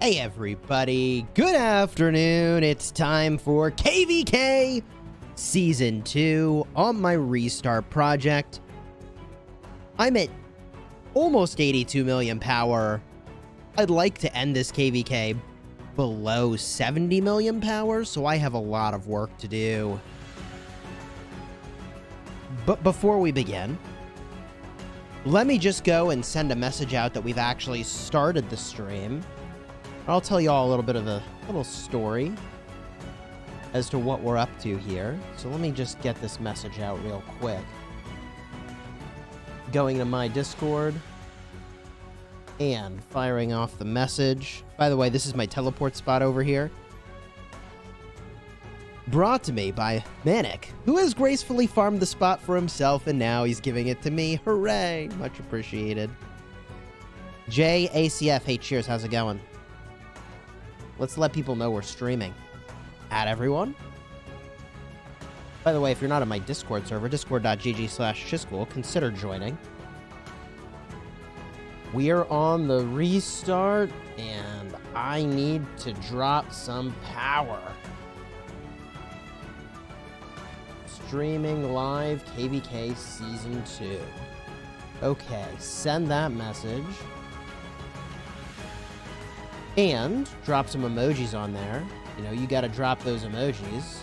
Hey everybody, good afternoon. It's time for KVK Season 2 on my restart project. I'm at almost 82 million power. I'd like to end this KVK below 70 million power, so I have a lot of work to do. But before we begin, let me just go and send a message out that we've actually started the stream. I'll tell you all a little bit of a little story as to what we're up to here. So let me just get this message out real quick. Going to my Discord and firing off the message. By the way, this is my teleport spot over here. Brought to me by Manic, who has gracefully farmed the spot for himself and now he's giving it to me. Hooray! Much appreciated. JACF, hey cheers, how's it going? Let's let people know we're streaming. Add everyone. By the way, if you're not on my Discord server, discord.gg/Chisgule, consider joining. We are on the restart, and I need to drop some power. Streaming live KVK Season 2. Okay, send that message. And drop some emojis on there. You know, you gotta drop those emojis.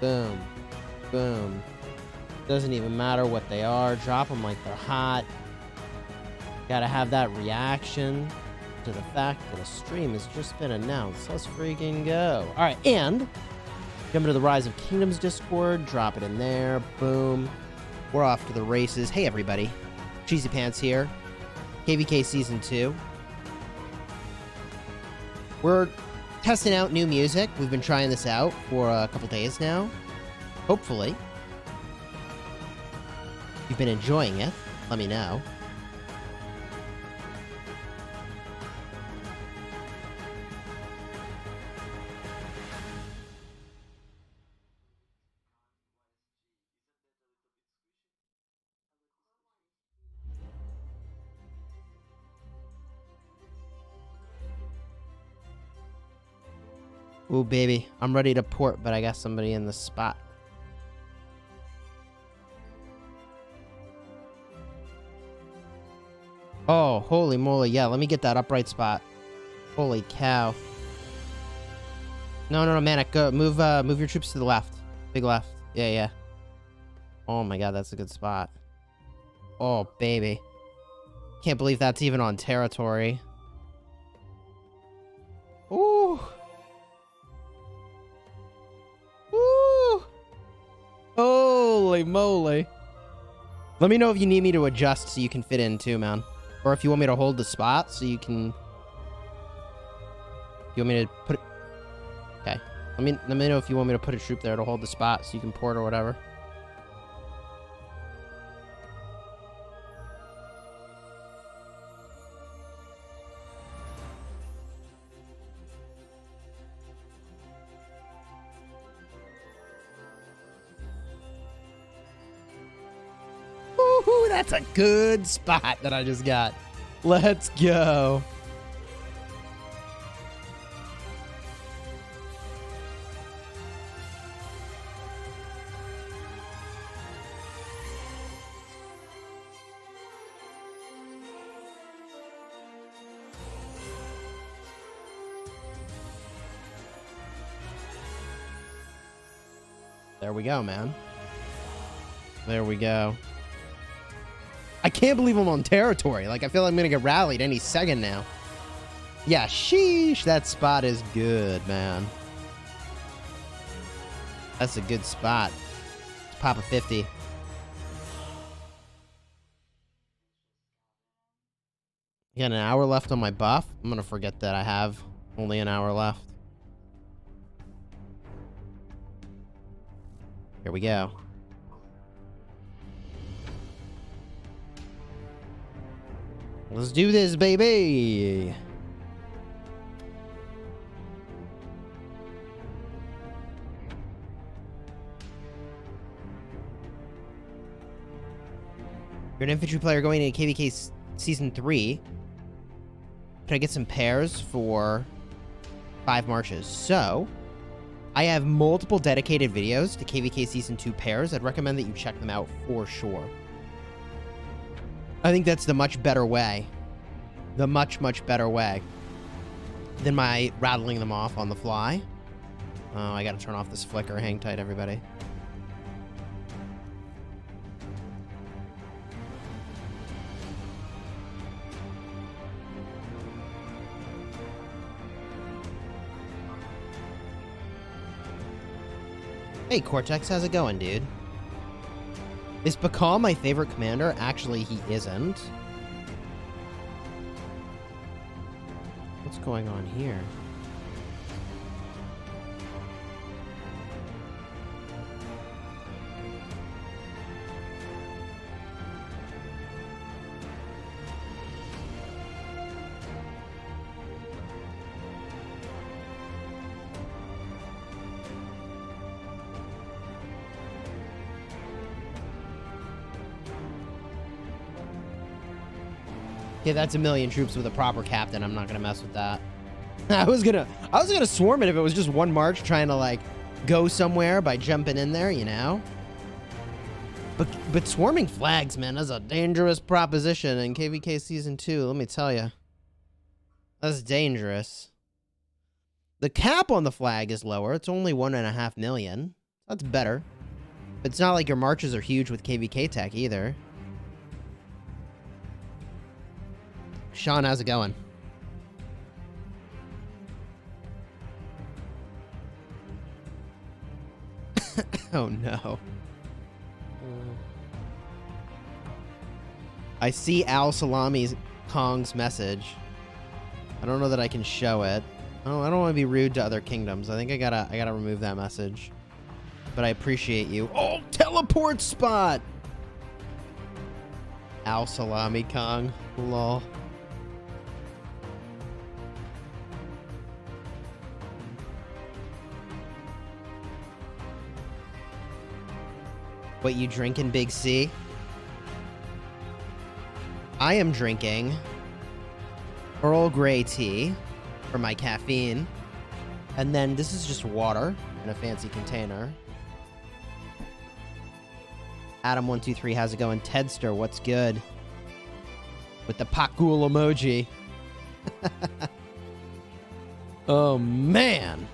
Boom. Boom. Doesn't even matter what they are. Drop them like they're hot. Gotta have that reaction to the fact that a stream has just been announced. Let's freaking go. Alright, and jump into the Rise of Kingdoms Discord. Drop it in there. Boom. We're off to the races. Hey, everybody. Cheesy Pants here. KVK Season 2. We're testing out new music. We've been trying this out for a couple days now. Hopefully. If you've been enjoying it, let me know. Ooh, baby. I'm ready to port, but I got somebody in the spot. Oh, holy moly. Yeah, let me get that upright spot. Holy cow. No, Manic. Go. Move your troops to the left. Big left. Yeah. Oh my god, that's a good spot. Oh, baby. Can't believe that's even on territory. Ooh. Holy moly. Let me know if you need me to adjust so you can fit in too, man. Or if you want me to hold the spot so you can... You want me to put it... Okay. Let me know if you want me to put a troop there to hold the spot so you can port or whatever. Woohoo, that's a good spot that I just got. Let's go. There we go, man. There we go. I can't believe I'm on territory. Like, I feel like I'm gonna get rallied any second now. Yeah, sheesh. That spot is good, man. That's a good spot. Let's pop a 50. Got an hour left on my buff. I'm gonna forget that I have only an hour left. Here we go. Let's do this, baby! You're an infantry player going into KVK Season 3. Could I get some pairs for 5 marches? So, I have multiple dedicated videos to KVK Season 2 pairs. I'd recommend that you check them out for sure. I think that's the much better way. The much, much better way than my rattling them off on the fly. Oh, I gotta turn off this flicker. Hang tight, everybody. Hey, Cortex, how's it going, dude? Is Bakal my favorite commander? Actually, he isn't. What's going on here? Okay, that's 1,000,000 troops with a proper captain. I'm not gonna mess with that. I was gonna swarm it if it was just one march trying to like go somewhere by jumping in there, you know. But swarming flags, man, that's a dangerous proposition in KVK Season 2. Let me tell you, that's dangerous. The cap on the flag is lower. It's only 1.5 million. That's better. But it's not like your marches are huge with KVK tech either. Sean, how's it going? Oh no. I see Al Salami's Kong's message. I don't know that I can show it. Oh, I don't want to be rude to other kingdoms. I think I gotta remove that message. But I appreciate you. Oh, teleport spot! Al Salami Kong. Lol. What you drinking, Big C? I am drinking Earl Grey tea for my caffeine. And then this is just water in a fancy container. Adam123, how's it going? Tedster, what's good? With the Pakul emoji. Oh, man.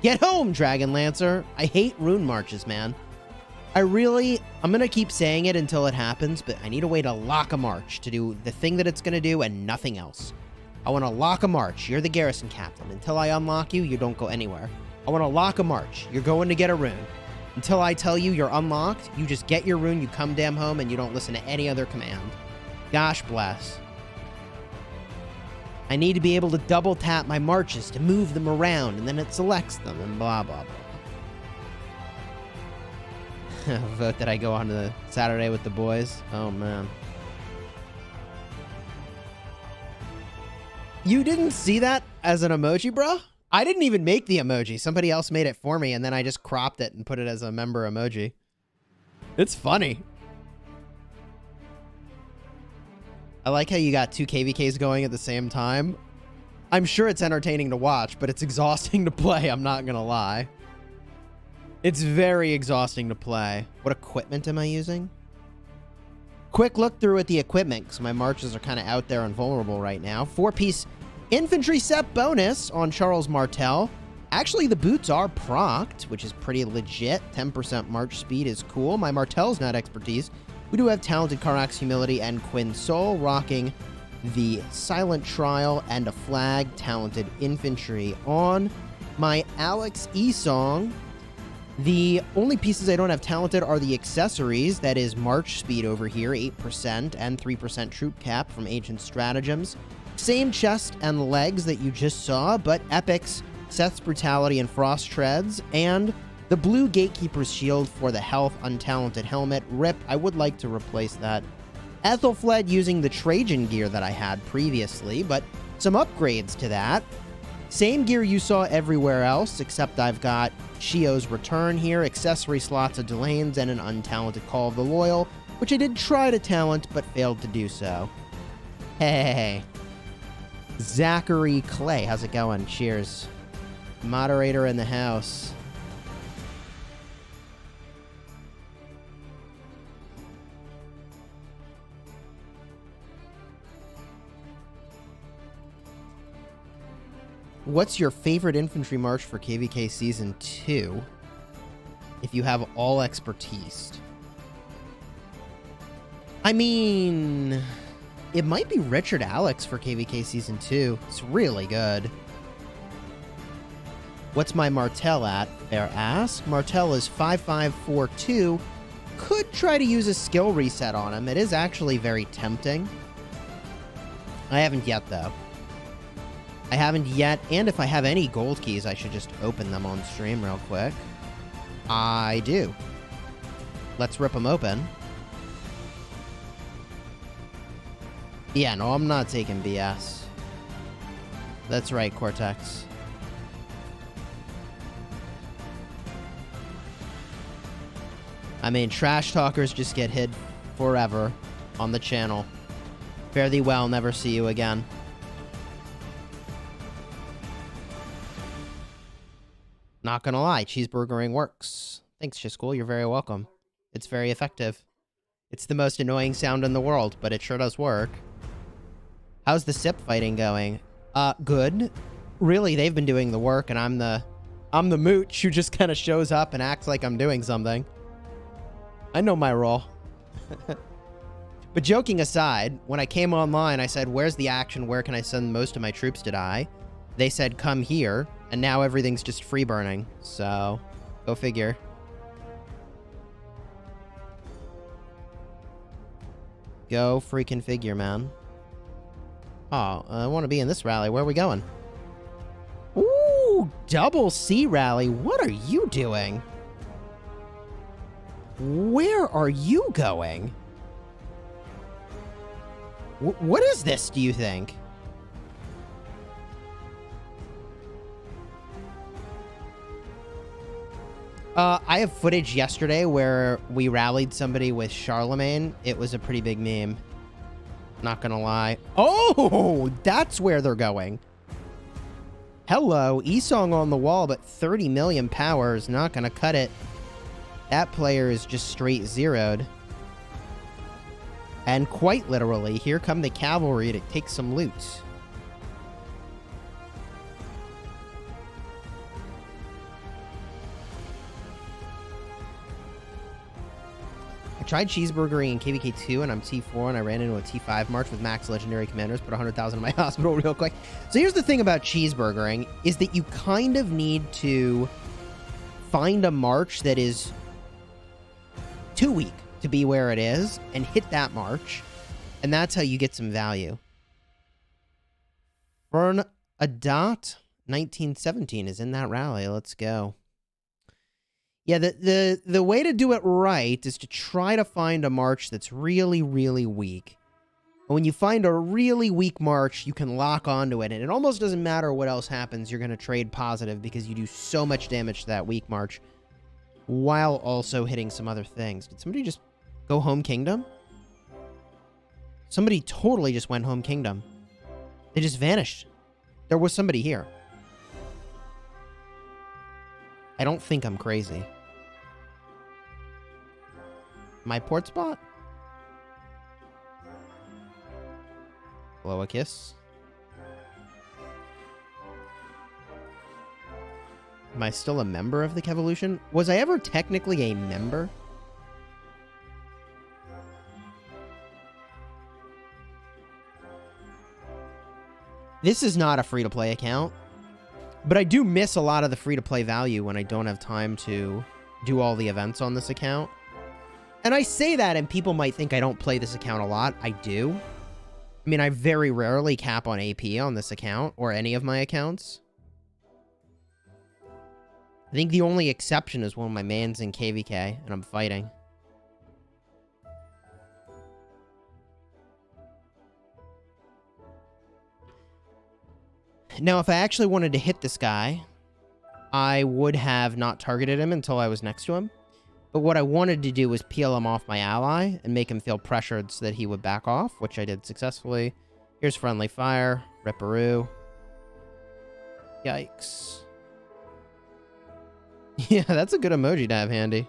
Get home, Dragon Lancer. I hate rune marches, man. I'm going to keep saying it until it happens, but I need a way to lock a march to do the thing that it's going to do and nothing else. I want to lock a march. You're the garrison captain. Until I unlock you, you don't go anywhere. I want to lock a march. You're going to get a rune. Until I tell you you're unlocked, you just get your rune, you come damn home, and you don't listen to any other command. Gosh bless. I need to be able to double tap my marches to move them around, and then it selects them, and blah, blah, blah. Vote that I go on to the Saturday with the boys. Oh, man. You didn't see that as an emoji, bro? I didn't even make the emoji. Somebody else made it for me, and then I just cropped it and put it as a member emoji. It's funny. I like how you got 2 KVKs going at the same time. I'm sure it's entertaining to watch, but it's exhausting to play, I'm not gonna lie. It's very exhausting to play. What equipment am I using? Quick look through at the equipment, because my marches are kind of out there and vulnerable right now. 4-piece infantry set bonus on Charles Martel. Actually, the boots are procced, which is pretty legit. 10% march speed is cool. My Martel's not expertise. We do have talented Karax Humility and Quinn Soul rocking the Silent Trial and a flag. Talented infantry on my Alex E-Song. The only pieces I don't have talented are the accessories. That is march speed over here, 8% and 3% troop cap from Ancient Stratagems. Same chest and legs that you just saw, but epics, Seth's Brutality and Frost Treads, and the blue Gatekeeper's Shield for the health untalented helmet. RIP, I would like to replace that. Ethelfled using the Trajan gear that I had previously, but some upgrades to that. Same gear you saw everywhere else, except I've got Shio's Return here, accessory slots of Delanes, and an untalented Call of the Loyal, which I did try to talent, but failed to do so. Hey. Zachary Clay. How's it going? Cheers. Moderator in the house. What's your favorite infantry march for KVK Season 2? If you have all expertise. I mean, it might be Richard Alex for KVK Season 2. It's really good. What's my Martel at? Fair ask. Martel is 5542. Could try to use a skill reset on him. It is actually very tempting. I haven't yet, though. I haven't yet, and if I have any gold keys, I should just open them on stream real quick. I do. Let's rip them open. Yeah, no, I'm not taking BS. That's right, Cortex. I mean, trash talkers just get hid forever on the channel. Fare thee well, never see you again. Not gonna lie, cheeseburgering works. Thanks, Chisgule. You're very welcome. It's very effective. It's the most annoying sound in the world, but it sure does work. How's the SIP fighting going? Good. Really, they've been doing the work, and I'm the mooch who just kind of shows up and acts like I'm doing something. I know my role. But joking aside, when I came online, I said, where's the action? Where can I send most of my troops to die? They said, come here. And now everything's just free burning. So, go figure. Go freaking figure, man. Oh, I want to be in this rally. Where are we going? Ooh, double C rally. What are you doing? Where are you going? What is this, do you think? I have footage yesterday where we rallied somebody with Charlemagne. It was a pretty big meme. Not gonna lie. Oh, that's where they're going. Hello, Esong on the wall, but 30 million power is not gonna cut it. That player is just straight zeroed. And quite literally, here come the cavalry to take some loot. I tried cheeseburgering in KVK2 and I'm T4 and I ran into a T5 march with max legendary commanders, put 100,000 in my hospital real quick. So here's the thing about cheeseburgering is that you kind of need to find a march that is too weak to be where it is and hit that march. And that's how you get some value. Fern Adat 1917 is in that rally. Let's go. Yeah, the way to do it right is to try to find a march that's really, really weak. And when you find a really weak march, you can lock onto it. And it almost doesn't matter what else happens. You're going to trade positive because you do so much damage to that weak march while also hitting some other things. Did somebody just go home kingdom? Somebody totally just went home kingdom. They just vanished. There was somebody here. I don't think I'm crazy. My port spot? Blow a kiss. Am I still a member of the Kevolution? Was I ever technically a member? This is not a free-to-play account. But I do miss a lot of the free-to-play value when I don't have time to do all the events on this account. And I say that, and people might think I don't play this account a lot. I do. I mean, I very rarely cap on AP on this account, or any of my accounts. I think the only exception is when my man's in KVK, and I'm fighting. Now, if I actually wanted to hit this guy, I would have not targeted him until I was next to him. But what I wanted to do was peel him off my ally and make him feel pressured so that he would back off, which I did successfully. Here's friendly fire. Ripperoo. Yikes. Yeah, that's a good emoji to have handy.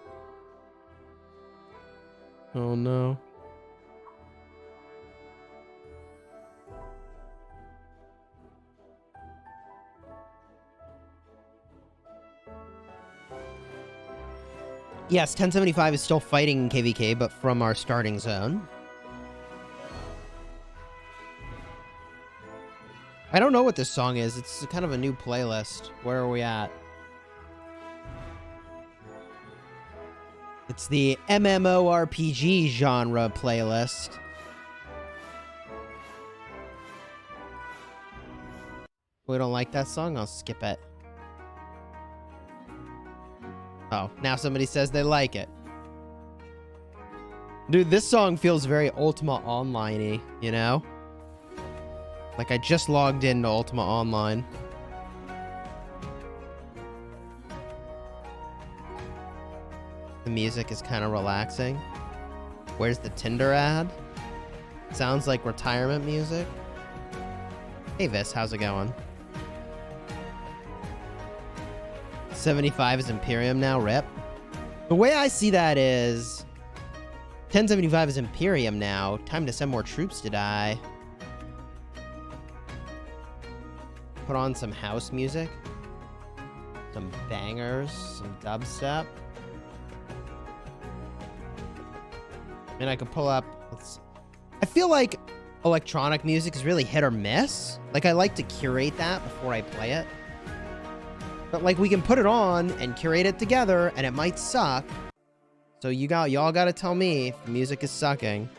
Oh no. Yes, 1075 is still fighting in KVK, but from our starting zone. I don't know what this song is. It's kind of a new playlist. Where are we at? It's the MMORPG genre playlist. We don't like that song? I'll skip it. Oh, now somebody says they like it. Dude, this song feels very Ultima Online-y, you know? Like I just logged into Ultima Online. The music is kind of relaxing. Where's the Tinder ad? Sounds like retirement music. Hey Vis, how's it going? 75 is Imperium now, rip. The way I see that is 1075 is Imperium now. Time to send more troops to die. Put on some house music. Some bangers, some dubstep. And I could pull up... I feel like electronic music is really hit or miss. Like, I like to curate that before I play it. But, like, we can put it on and curate it together, and it might suck. So y'all gotta tell me if the music is sucking.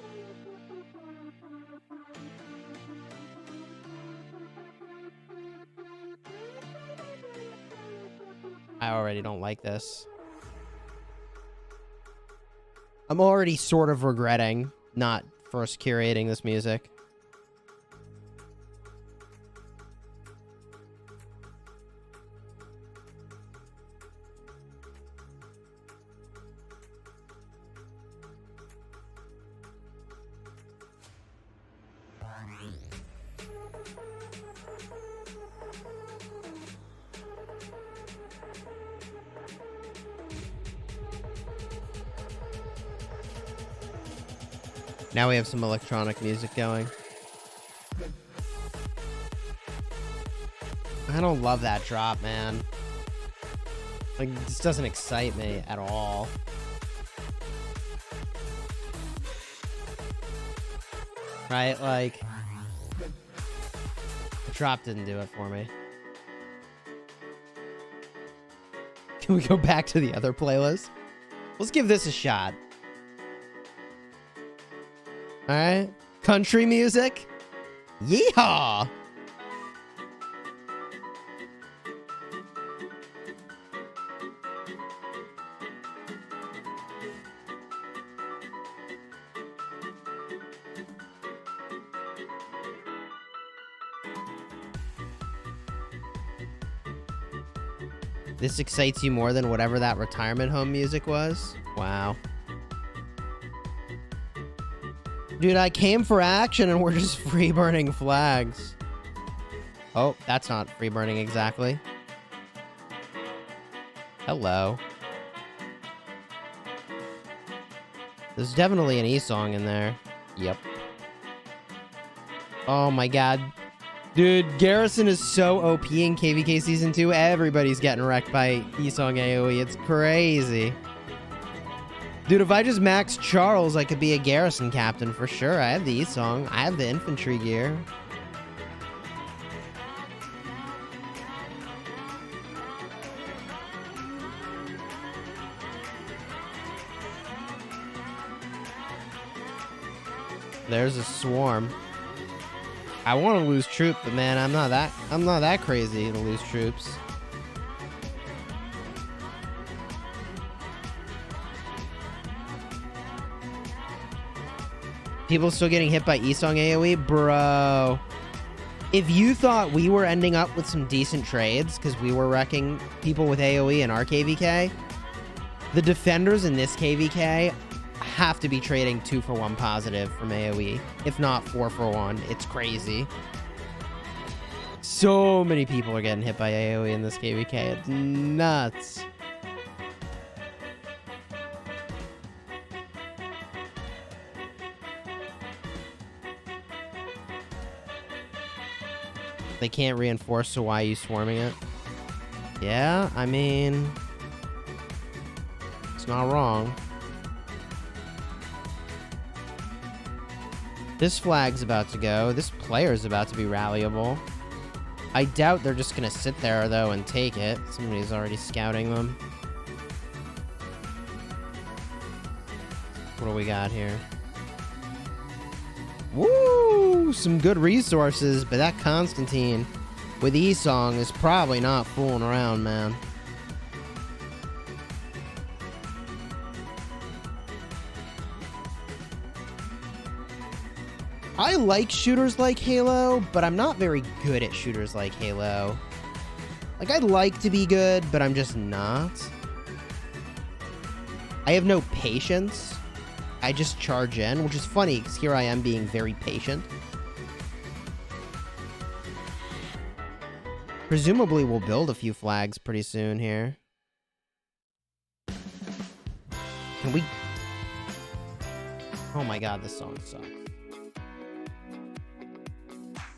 I already don't like this. I'm already sort of regretting not first curating this music. Now we have some electronic music going. I don't love that drop, man. Like, this doesn't excite me at all. Right? Like, the drop didn't do it for me. Can we go back to the other playlist? Let's give this a shot. Alright. Country music. Yeehaw! This excites you more than whatever that retirement home music was? Wow. Dude, I came for action and we're just free burning flags. Oh, that's not free burning exactly. Hello. There's definitely an E song in there. Yep. Oh my god. Dude, Garrison is so OP in KVK Season 2. Everybody's getting wrecked by E song AOE. It's crazy. Dude, if I just max Charles, I could be a Garrison captain for sure. I have the E-Song. I have the infantry gear. There's a swarm. I want to lose troops, but man, I'm not that crazy to lose troops. People still getting hit by E-Song AoE? Bro. If you thought we were ending up with some decent trades because we were wrecking people with AoE in our KVK, the defenders in this KVK have to be trading 2-for-1 positive from AoE. If not 4-for-1. It's crazy. So many people are getting hit by AOE in this KVK. It's nuts. They can't reinforce, so why are you swarming it? Yeah, I mean... It's not wrong. This flag's about to go. This player's about to be rallyable. I doubt they're just gonna sit there, though, and take it. Somebody's already scouting them. What do we got here? Woo! Some good resources, but that Constantine with E-Song is probably not fooling around, man. I like shooters like Halo, but I'm not very good at shooters like Halo. Like, I'd like to be good, but I'm just not. I have no patience. I just charge in, which is funny, because here I am being very patient. Presumably we'll build a few flags pretty soon here. Can we... Oh my god, this song sucks.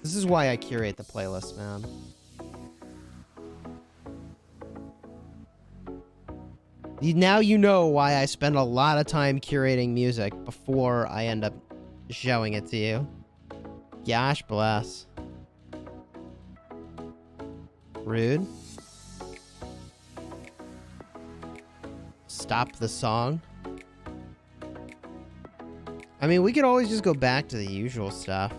This is why I curate the playlist, man. Now you know why I spend a lot of time curating music before I end up showing it to you. Gosh bless. Rude. Stop the song. I mean, we could always just go back to the usual stuff.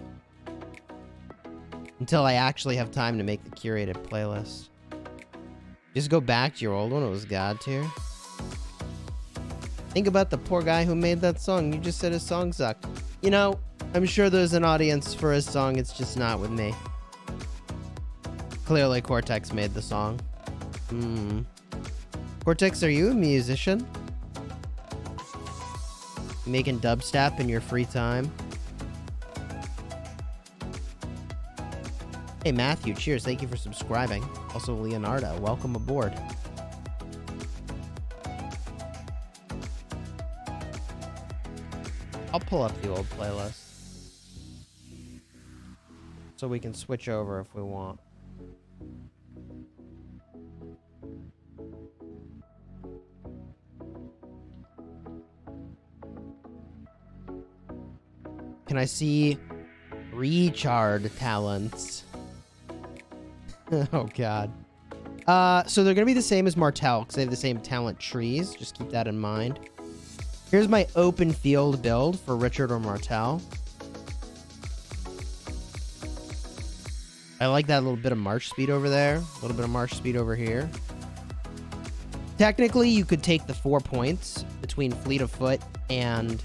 Until I actually have time to make the curated playlist. Just go back to your old one, it was God tier. Think about the poor guy who made that song. You just said his song sucked. You know, I'm sure there's an audience for his song, it's just not with me. Clearly Cortex made the song. Cortex, are you a musician? You making dubstep in your free time? Hey Matthew, cheers, thank you for subscribing. Also Leonardo, welcome aboard. I'll pull up the old playlist. So we can switch over if we want. Can I see Richard talents? Oh god. So they're gonna be the same as Martel because they have the same talent trees. Just keep that in mind. Here's my open field build for Richard or Martel. I like that little bit of march speed over there. A little bit of march speed over here. Technically, you could take the 4 points between Fleet of Foot and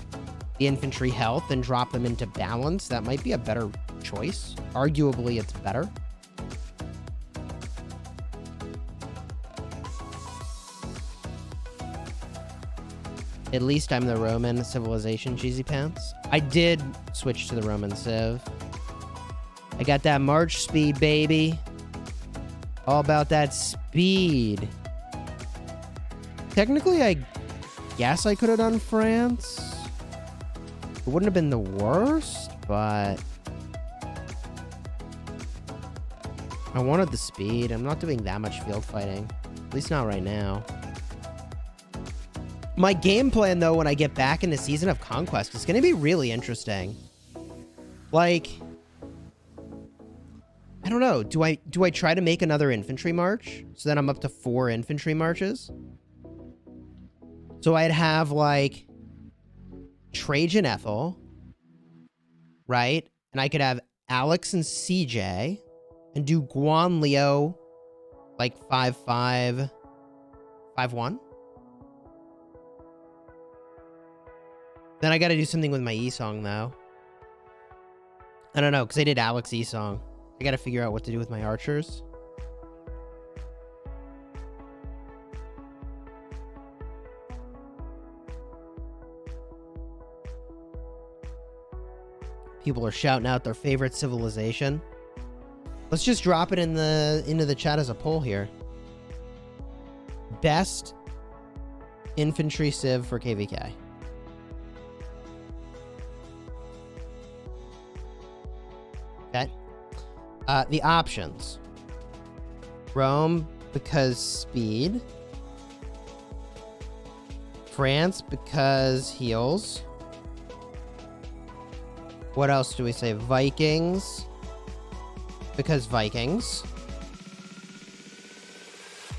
the infantry health and drop them into balance. That might be a better choice. Arguably, it's better. At least I'm the Roman civilization cheesy pants. I did switch to the Roman civ. I got that march speed, baby. All about that speed. Technically, I guess I could have done France. It wouldn't have been the worst, but I wanted the speed. I'm not doing that much field fighting. At least not right now. My game plan, though, when I get back in the Season of Conquest, is going to be really interesting. Like, I don't know. Do I try to make another infantry march? So then I'm up to 4 infantry marches? So I'd have, like, Trajan Ethel, right? And I could have Alex and CJ, and do Guan Leo, like, 5-5, 5-1? Then I gotta do something with my E-Song, though. I don't know, because I did Alex E-Song. I gotta figure out what to do with my archers. People are shouting out their favorite civilization. Let's just drop it into the chat as a poll here. Best infantry civ for KVK. Okay. The options. Rome because speed. France because heals. What else do we say? Vikings because Vikings.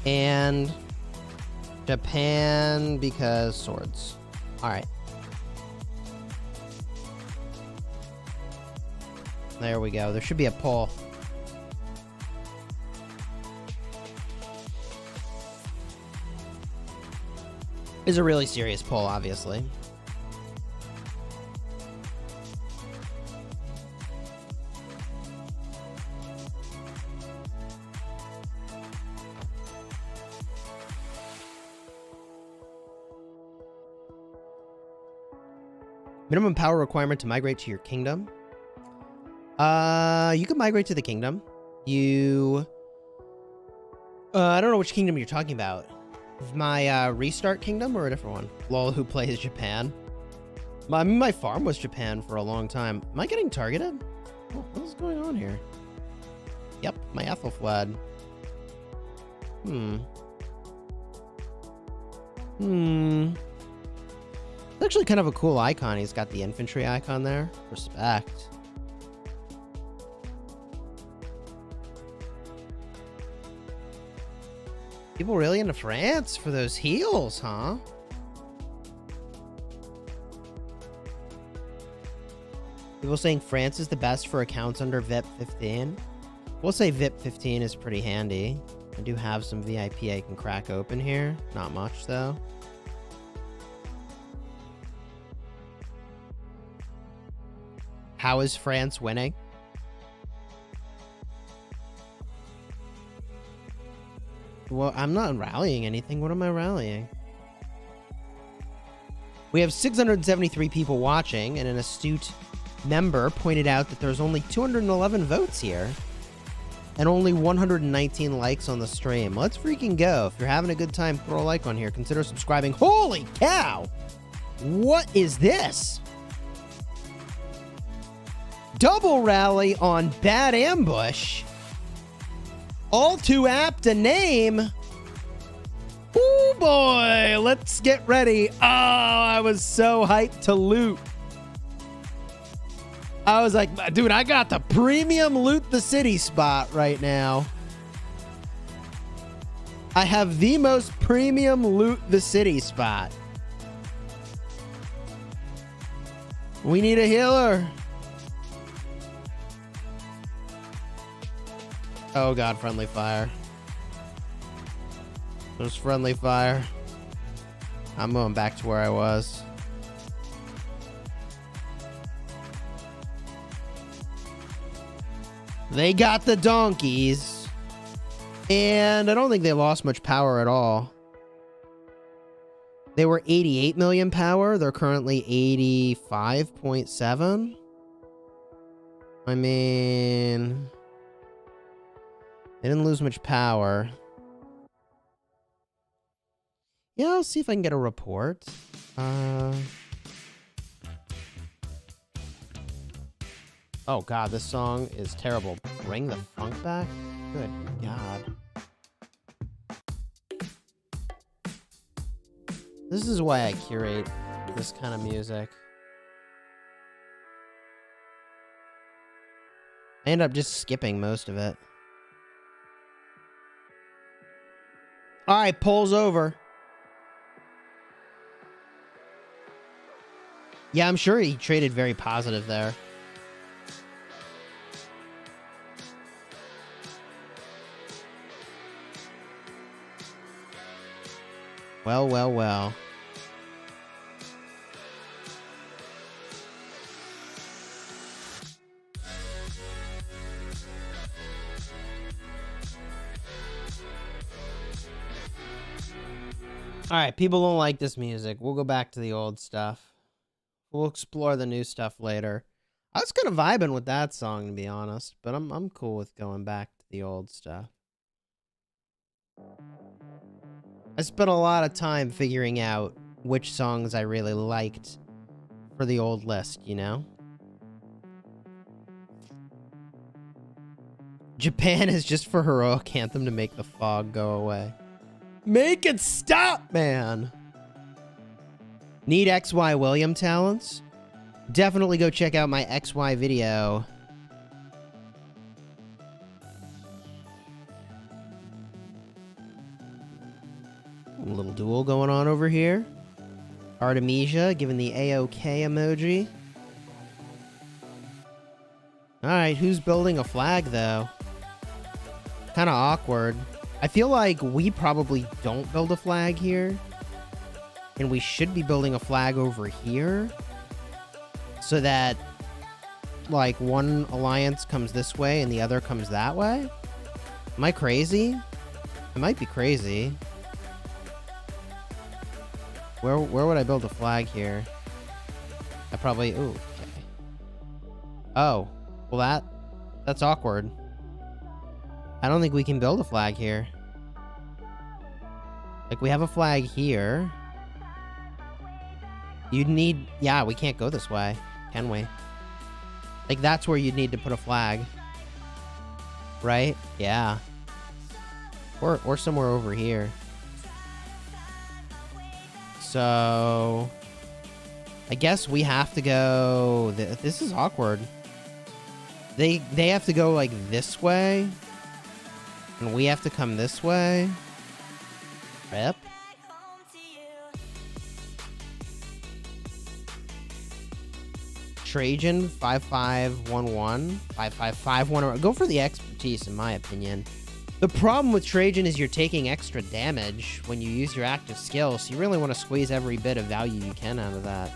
And Japan because swords. All right. There we go. There should be a poll. It's a really serious poll, obviously. Minimum power requirement to migrate to your kingdom. You can migrate to the kingdom. I don't know which kingdom you're talking about. My restart kingdom or a different one? Lol, who plays Japan? My farm was Japan for a long time. Am I getting targeted? What is going on here? Yep, my Ethelflad. It's actually kind of a cool icon. He's got the infantry icon there. Respect. People really into France for those heals, huh? People saying France is the best for accounts under VIP 15. We'll say VIP 15 is pretty handy. I do have some VIP I can crack open here. Not much, though. How is France winning? Well, I'm not rallying anything. What am I rallying? We have 673 people watching, and an astute member pointed out that there's only 211 votes here and only 119 likes on the stream. Let's freaking go. If you're having a good time, throw a like on here. Consider subscribing. Holy cow! What is this? Double rally on Bad Ambush. All too apt a name. Oh boy, let's get ready. Oh, I was so hyped to loot. I was like, dude, I got the premium loot the city spot right now. I have the most premium loot the city spot. We need a healer. Oh god, friendly fire. There's friendly fire. I'm going back to where I was. They got the donkeys. And I don't think they lost much power at all. They were 88 million power. They're currently 85.7. I mean... they didn't lose much power. Yeah, I'll see if I can get a report. Oh god, this song is terrible. Bring the funk back? Good god. This is why I curate this kind of music. I end up just skipping most of it. Alright, poll's over. Yeah, I'm sure he traded very positive there. Well, well, well. Alright, people don't like this music. We'll go back to the old stuff. We'll explore the new stuff later. I was kind of vibing with that song, to be honest, but I'm cool with going back to the old stuff. I spent a lot of time figuring out which songs I really liked for the old list, you know? Japan is just for heroic anthem to make the fog go away. Make it stop, man! Need XY William talents? Definitely go check out my XY video. A little duel going on over here. Artemisia giving the AOK emoji. Alright, who's building a flag, though? Kind of awkward. I feel like we probably don't build a flag here. And we should be building a flag over here. So that, like, one alliance comes this way and the other comes that way? Am I crazy? I might be crazy. Where would I build a flag here? I probably... Ooh, okay. Oh. Well, that's awkward. I don't think we can build a flag here. Like, we have a flag here. You'd need... Yeah, we can't go this way. Can we? Like, that's where you'd need to put a flag. Right? Yeah. Or somewhere over here. So... I guess we have to go... This is awkward. They have to go, like, this way. And we have to come this way. Rip. Trajan, 5511. 5551. Go for the expertise, in my opinion. The problem with Trajan is you're taking extra damage when you use your active skill, so you really want to squeeze every bit of value you can out of that.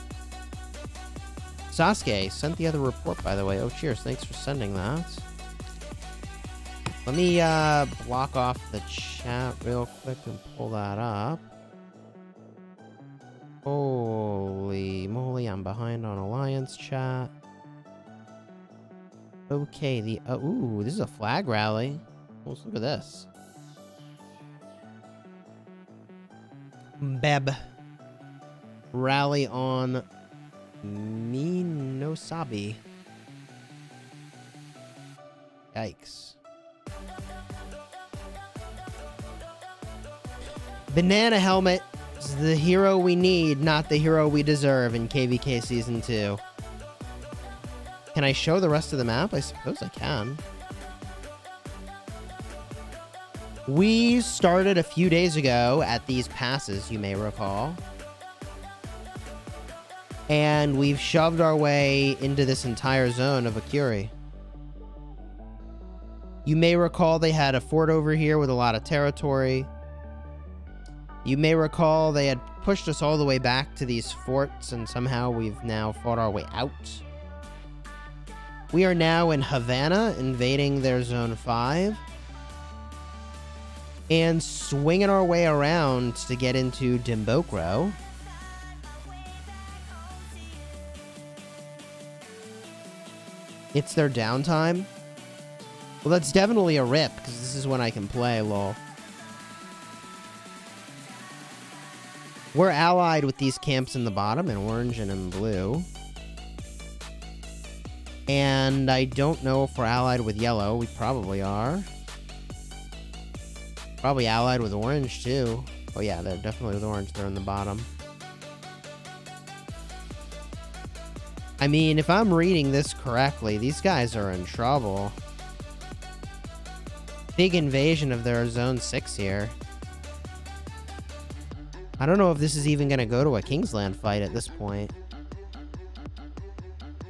Sasuke sent the other report, by the way. Oh, cheers. Thanks for sending that. Let me block off the chat real quick and pull that up. Holy moly, I'm behind on Alliance chat. Okay, ooh, this is a flag rally. Let's look at this. Beb. Rally on Minosabi. Yikes. Banana Helmet is the hero we need, not the hero we deserve in KVK Season 2. Can I show the rest of the map? I suppose I can. We started a few days ago at these passes, you may recall. And we've shoved our way into this entire zone of Akuri. You may recall they had a fort over here with a lot of territory. You may recall they had pushed us all the way back to these forts, and somehow we've now fought our way out. We are now in Havana, invading their Zone 5. And swinging our way around to get into Dimbokro. It's their downtime. Well, that's definitely a rip, because this is when I can play, lol. We're allied with these camps in the bottom, in orange and in blue. And I don't know if we're allied with yellow. We probably are. Probably allied with orange, too. Oh, yeah, they're definitely with orange. They're in the bottom. I mean, if I'm reading this correctly, these guys are in trouble. Big invasion of their Zone 6 here. I don't know if this is even going to go to a Kingsland fight at this point.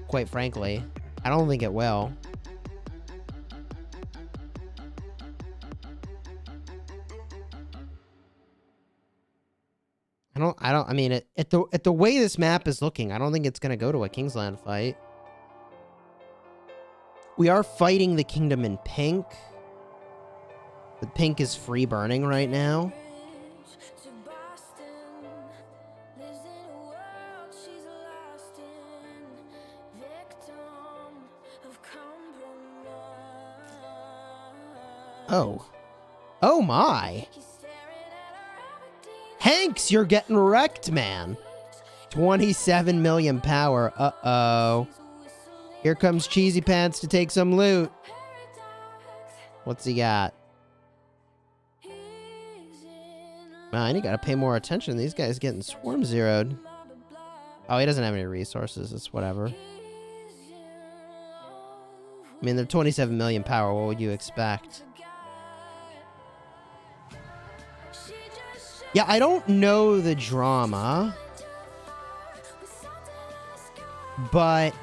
Quite frankly. I don't think it will. I mean, at the way this map is looking, I don't think it's going to go to a Kingsland fight. We are fighting the kingdom in pink. The pink is free burning right now. Oh. Oh my. Hanks, you're getting wrecked, man. 27 million power. Uh-oh. Here comes Cheesy Pants to take some loot. What's he got? Man, you gotta pay more attention. These guys getting swarm zeroed. Oh, he doesn't have any resources. It's whatever. I mean, they're 27 million power. What would you expect? Yeah, I don't know the drama, but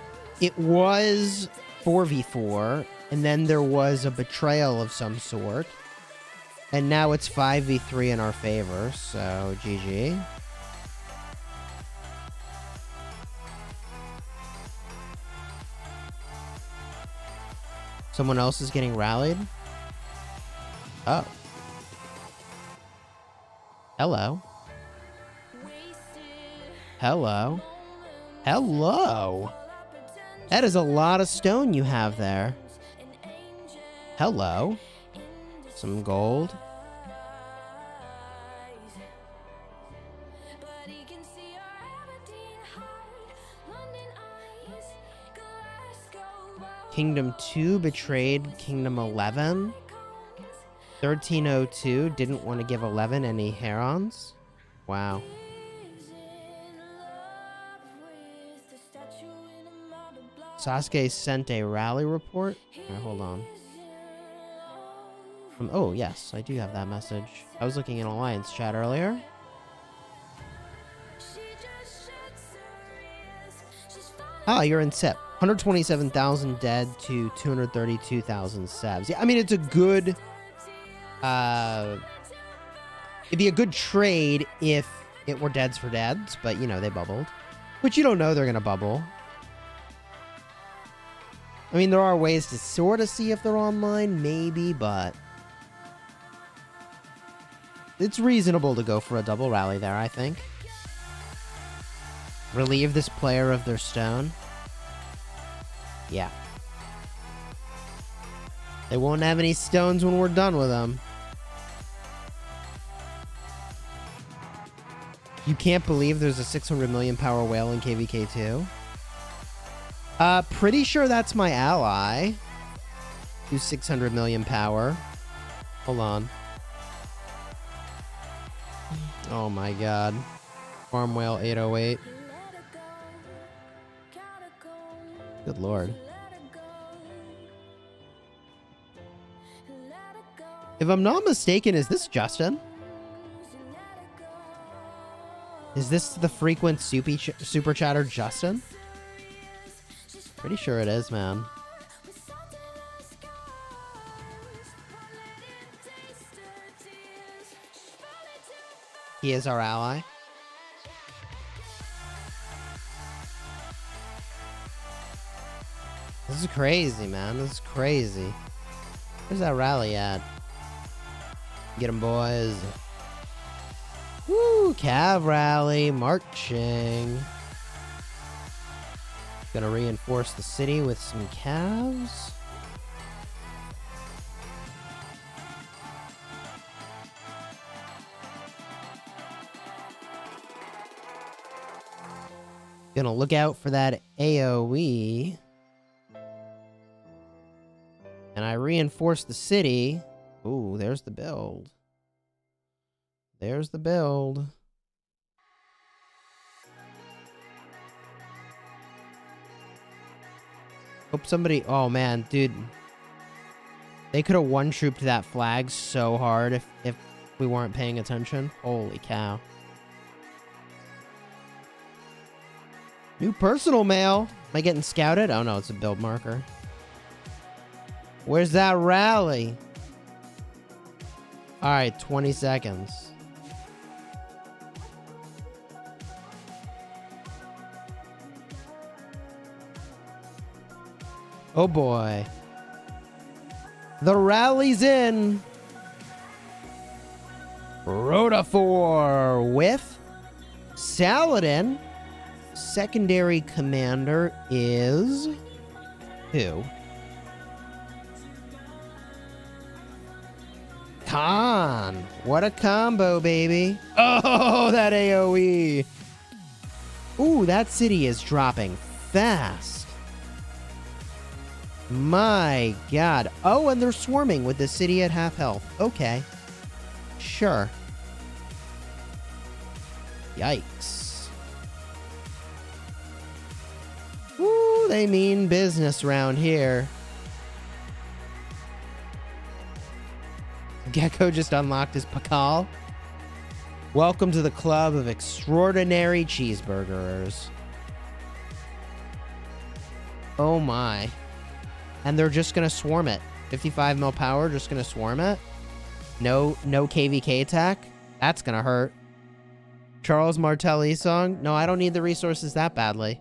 it was 4v4, and then there was a betrayal of some sort, and now it's 5v3 in our favor, so GG. Someone else is getting rallied? Oh. Hello. Hello. Hello. That is a lot of stone you have there. Hello. Some gold. Kingdom 2 betrayed Kingdom 11. 1302 didn't want to give 11 any herons. Wow. Sasuke sent a rally report. Right, hold on. Oh, yes, I do have that message. I was looking in Alliance chat earlier. Ah, you're in SIP. 127,000 dead to 232,000 sabs. Yeah, I mean, it's a good... it'd be a good trade if it were deads for deads, but, you know, they bubbled. Which you don't know they're gonna bubble. I mean, there are ways to sort of see if they're online, maybe, but... it's reasonable to go for a double rally there, I think. Relieve this player of their stone. Yeah. They won't have any stones when we're done with them. You can't believe there's a 600 million power whale in KVK2? Pretty sure that's my ally. Who's 600 million power. Hold on. Oh my god. Farm whale 808. Good lord. If I'm not mistaken, is this Justin? Is this the frequent super chatter Justin? Pretty sure it is, man. He is our ally. This is crazy, man. This is crazy. Where's that rally at? Get 'em, boys. Woo! Cav rally. Marching. Gonna reinforce the city with some calves. Gonna look out for that AOE. And I reinforce the city. Ooh, there's the build. There's the build. Hope somebody... oh, man, dude. They could have one-trooped that flag so hard if we weren't paying attention. Holy cow. New personal mail. Am I getting scouted? Oh, no, it's a build marker. Where's that rally? All right, 20 seconds. Oh boy. The rally's in. Rhoda 4 with Saladin. Secondary commander is who? Khan. What a combo, baby. Oh, that AOE. Ooh, that city is dropping fast. My God. Oh, and they're swarming with the city at half health. Okay. Sure. Yikes. Ooh, they mean business around here. Gecko just unlocked his Pakal. Welcome to the club of extraordinary cheeseburgers. Oh my. And they're just gonna swarm it. 55 mil power, just gonna swarm it. No KVK attack. That's gonna hurt. Charles Martelli song. No, I don't need the resources that badly.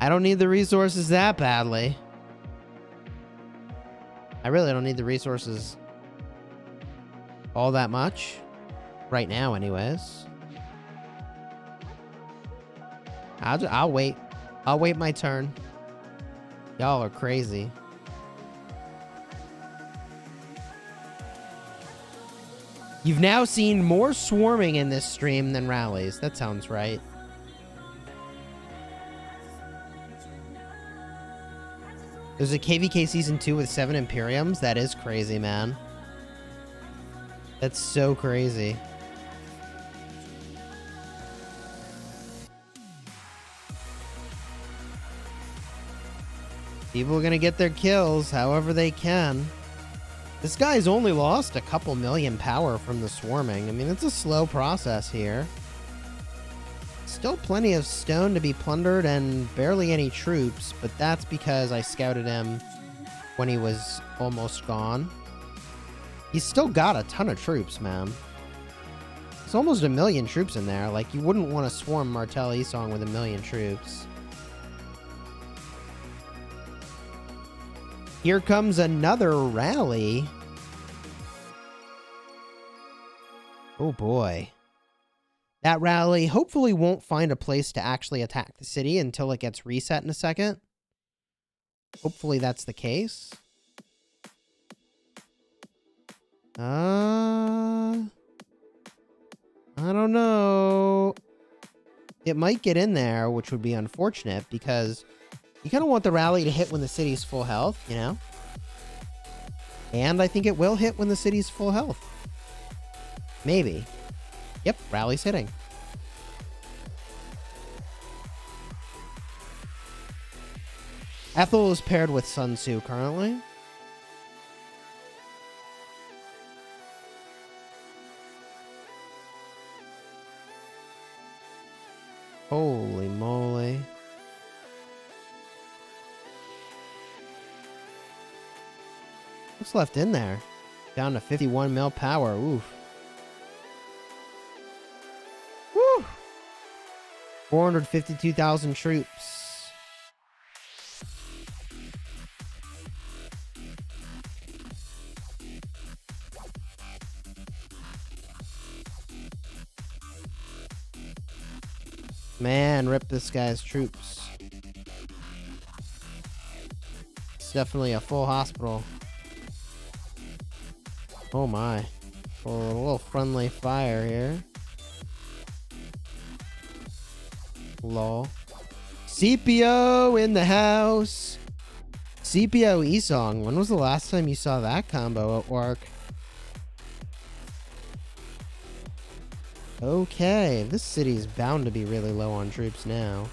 I don't need the resources that badly. I really don't need the resources all that much. Right now, anyways. I'll wait. I'll wait my turn. Y'all are crazy. You've now seen more swarming in this stream than rallies. That sounds right. There's a KVK Season 2 with 7 Imperiums? That is crazy, man. That's so crazy. People are gonna get their kills however they can. This guy's only lost a couple million power from the swarming. I mean, it's a slow process here. Still plenty of stone to be plundered and barely any troops, but that's because I scouted him when he was almost gone. He's still got a ton of troops, man. It's almost 1 million troops in there. Like, you wouldn't want to swarm Martel Esong with 1 million troops. Here comes another rally. Oh boy. That rally hopefully won't find a place to actually attack the city until it gets reset in a second. Hopefully that's the case. I don't know. It might get in there, which would be unfortunate because you kind of want the rally to hit when the city's full health, you know? And I think it will hit when the city's full health. Maybe. Yep, rally's hitting. Ethel is paired with Sun Tzu currently. Holy moly. What's left in there? Down to 51 mil power. Oof. Woo! 452,000 troops. Man, rip this guy's troops. It's definitely a full hospital. Oh my. A little friendly fire here. Lol. CPO in the house. CPO Esong. When was the last time you saw that combo at work? Okay, this city's bound to be really low on troops now.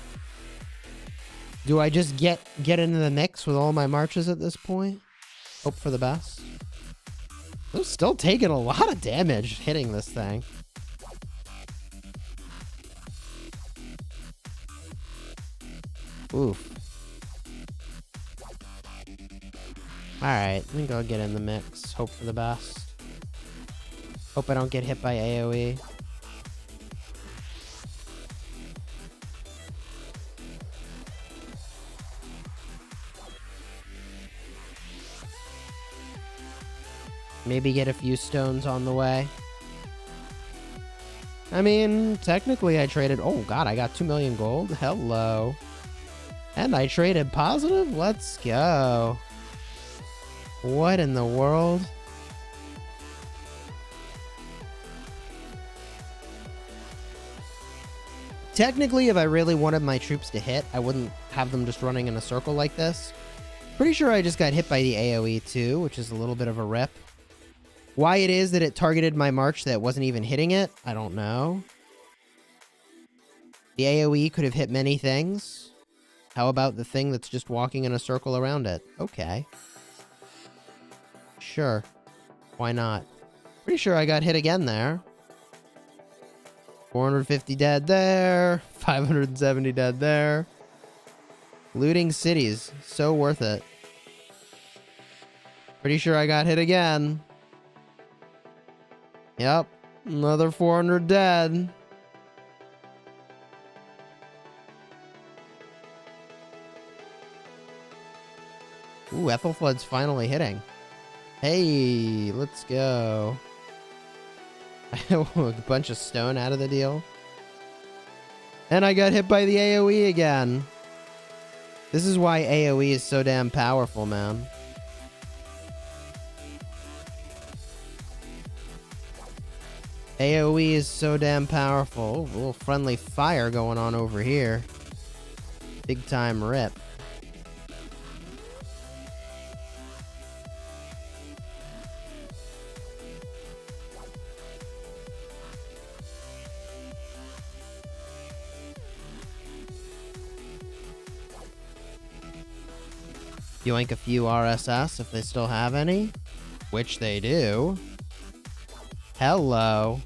Do I just get into the mix with all my marches at this point? Hope for the best. They're still taking a lot of damage hitting this thing. Oof. Alright, I think I'll get in the mix. Hope for the best. Hope I don't get hit by AoE. Maybe get a few stones on the way. I mean, technically I traded... Oh, God, I got 2 million gold. Hello. And I traded positive? Let's go. What in the world? Technically, if I really wanted my troops to hit, I wouldn't have them just running in a circle like this. Pretty sure I just got hit by the AoE too, which is a little bit of a rip. Why it is that it targeted my march that wasn't even hitting it, I don't know. The AoE could have hit many things. How about the thing that's just walking in a circle around it? Okay. Sure. Why not? Pretty sure I got hit again there. 450 dead there. 570 dead there. Looting cities. So worth it. Pretty sure I got hit again. Yep. Another 400 dead. Ooh, Ethelflood's finally hitting. Hey, let's go. A bunch of stone out of the deal. And I got hit by the AoE again. This is why AoE is so damn powerful, man. AoE is so damn powerful. Ooh, a little friendly fire going on over here. Big time rip. Yoink a few RSS if they still have any, which they do. Hello.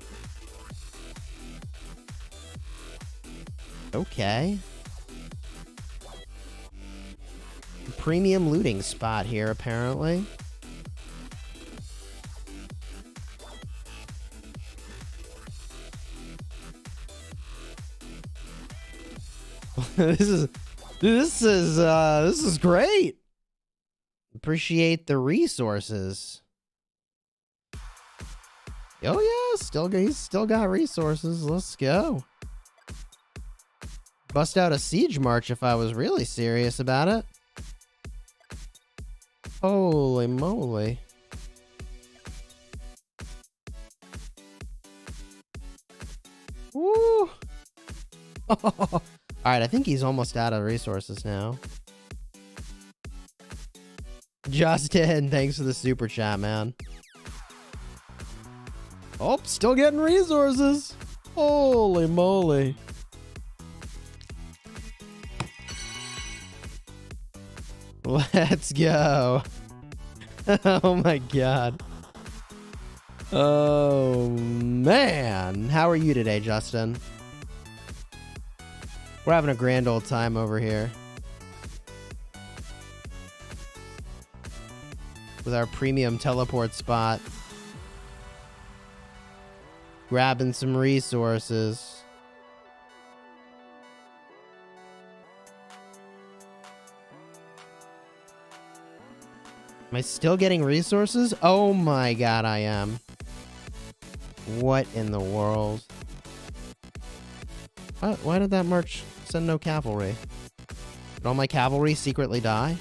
Okay. Premium looting spot here, apparently. This is great. Appreciate the resources. Oh yeah, he's still got resources. Let's go. Bust out a siege march if I was really serious about it. Holy moly. Woo! Alright, I think he's almost out of resources now. Justin, thanks for the super chat, man. Oh, still getting resources. Holy moly. Let's go. Oh my god. Oh man. How are you today, Justin? We're having a grand old time over here. With our premium teleport spot. Grabbing some resources. Am I still getting resources? Oh my god, I am. What in the world? Why did that march send no cavalry? Did all my cavalry secretly die?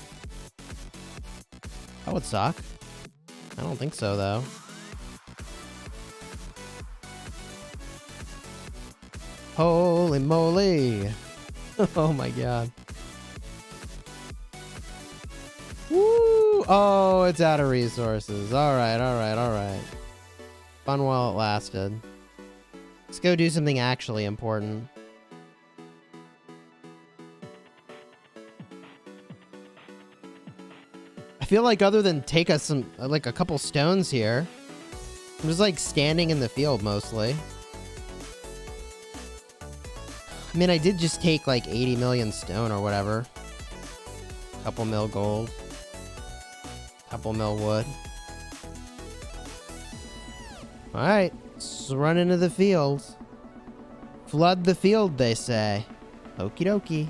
That would suck. I don't think so, though. Holy moly! Oh my god. Woo! Oh, it's out of resources. Alright, alright, alright. Fun while it lasted. Let's go do something actually important. I feel like other than take us some, like a couple stones here, I'm just like standing in the field mostly. I mean, I did just take like 80 million stone or whatever. Couple mil gold. Couple mil wood. Alright, let's run into the field. Flood the field, they say. Okie dokie.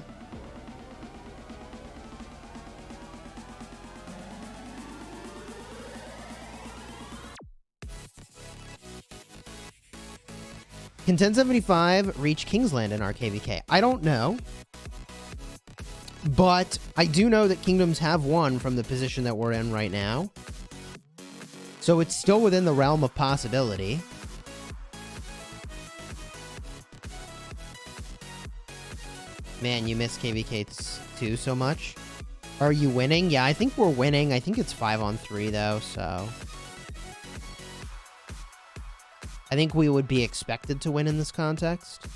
Can 1075 reach Kingsland in RKVK? I don't know. But I do know that Kingdoms have won from the position that we're in right now. So it's still within the realm of possibility. Man, you miss KVK2 so much. Are you winning? Yeah, I think we're winning. I think it's 5-on-3 though, so... I think we would be expected to win in this context.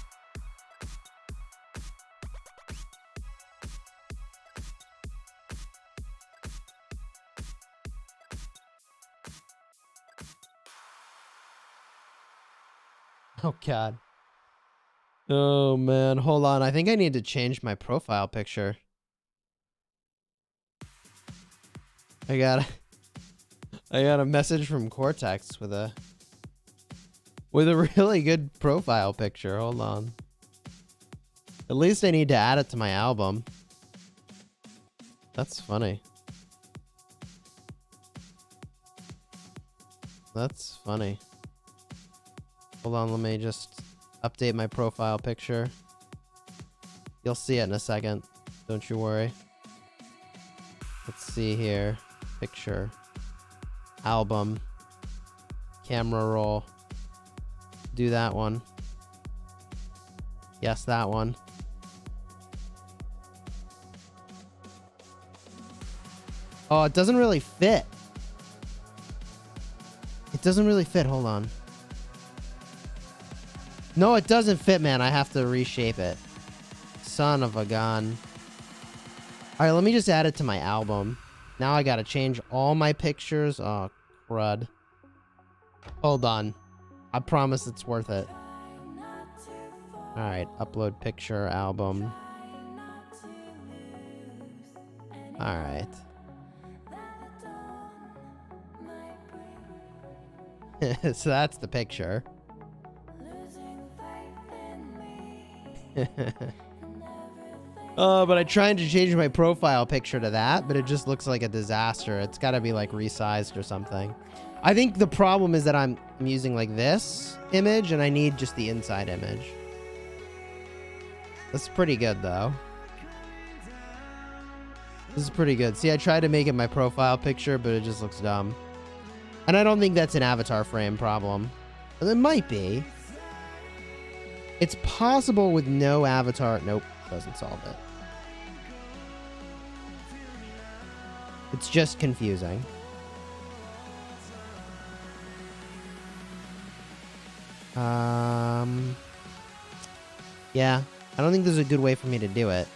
Oh, God. Oh, man. Hold on. I think I need to change my profile picture. I got a message from Cortex with a really good profile picture. Hold on. At least I need to add it to my album. That's funny. That's funny. Hold on, let me just update my profile picture. You'll see it in a second. Don't you worry. Let's see here. Picture. Album. Camera roll. Do that one. Yes, that one. Oh, it doesn't really fit. It doesn't really fit. Hold on. No, it doesn't fit, man. I have to reshape it. Son of a gun. Alright, let me just add it to my album. Now I gotta change all my pictures. Oh, crud. Hold on. I promise it's worth it. Alright, upload picture, album. Alright. So that's the picture. But I tried to change my profile picture to that, but it just looks like a disaster. It's got to be like resized or something. I think the problem is that I'm using like this image and I need just the inside image. That's pretty good though. This is pretty good. See, I tried to make it my profile picture, but it just looks dumb. And I don't think that's an avatar frame problem. It might be. It's possible with no avatar. Nope, doesn't solve it. It's just confusing. Yeah, I don't think there's a good way for me to do it.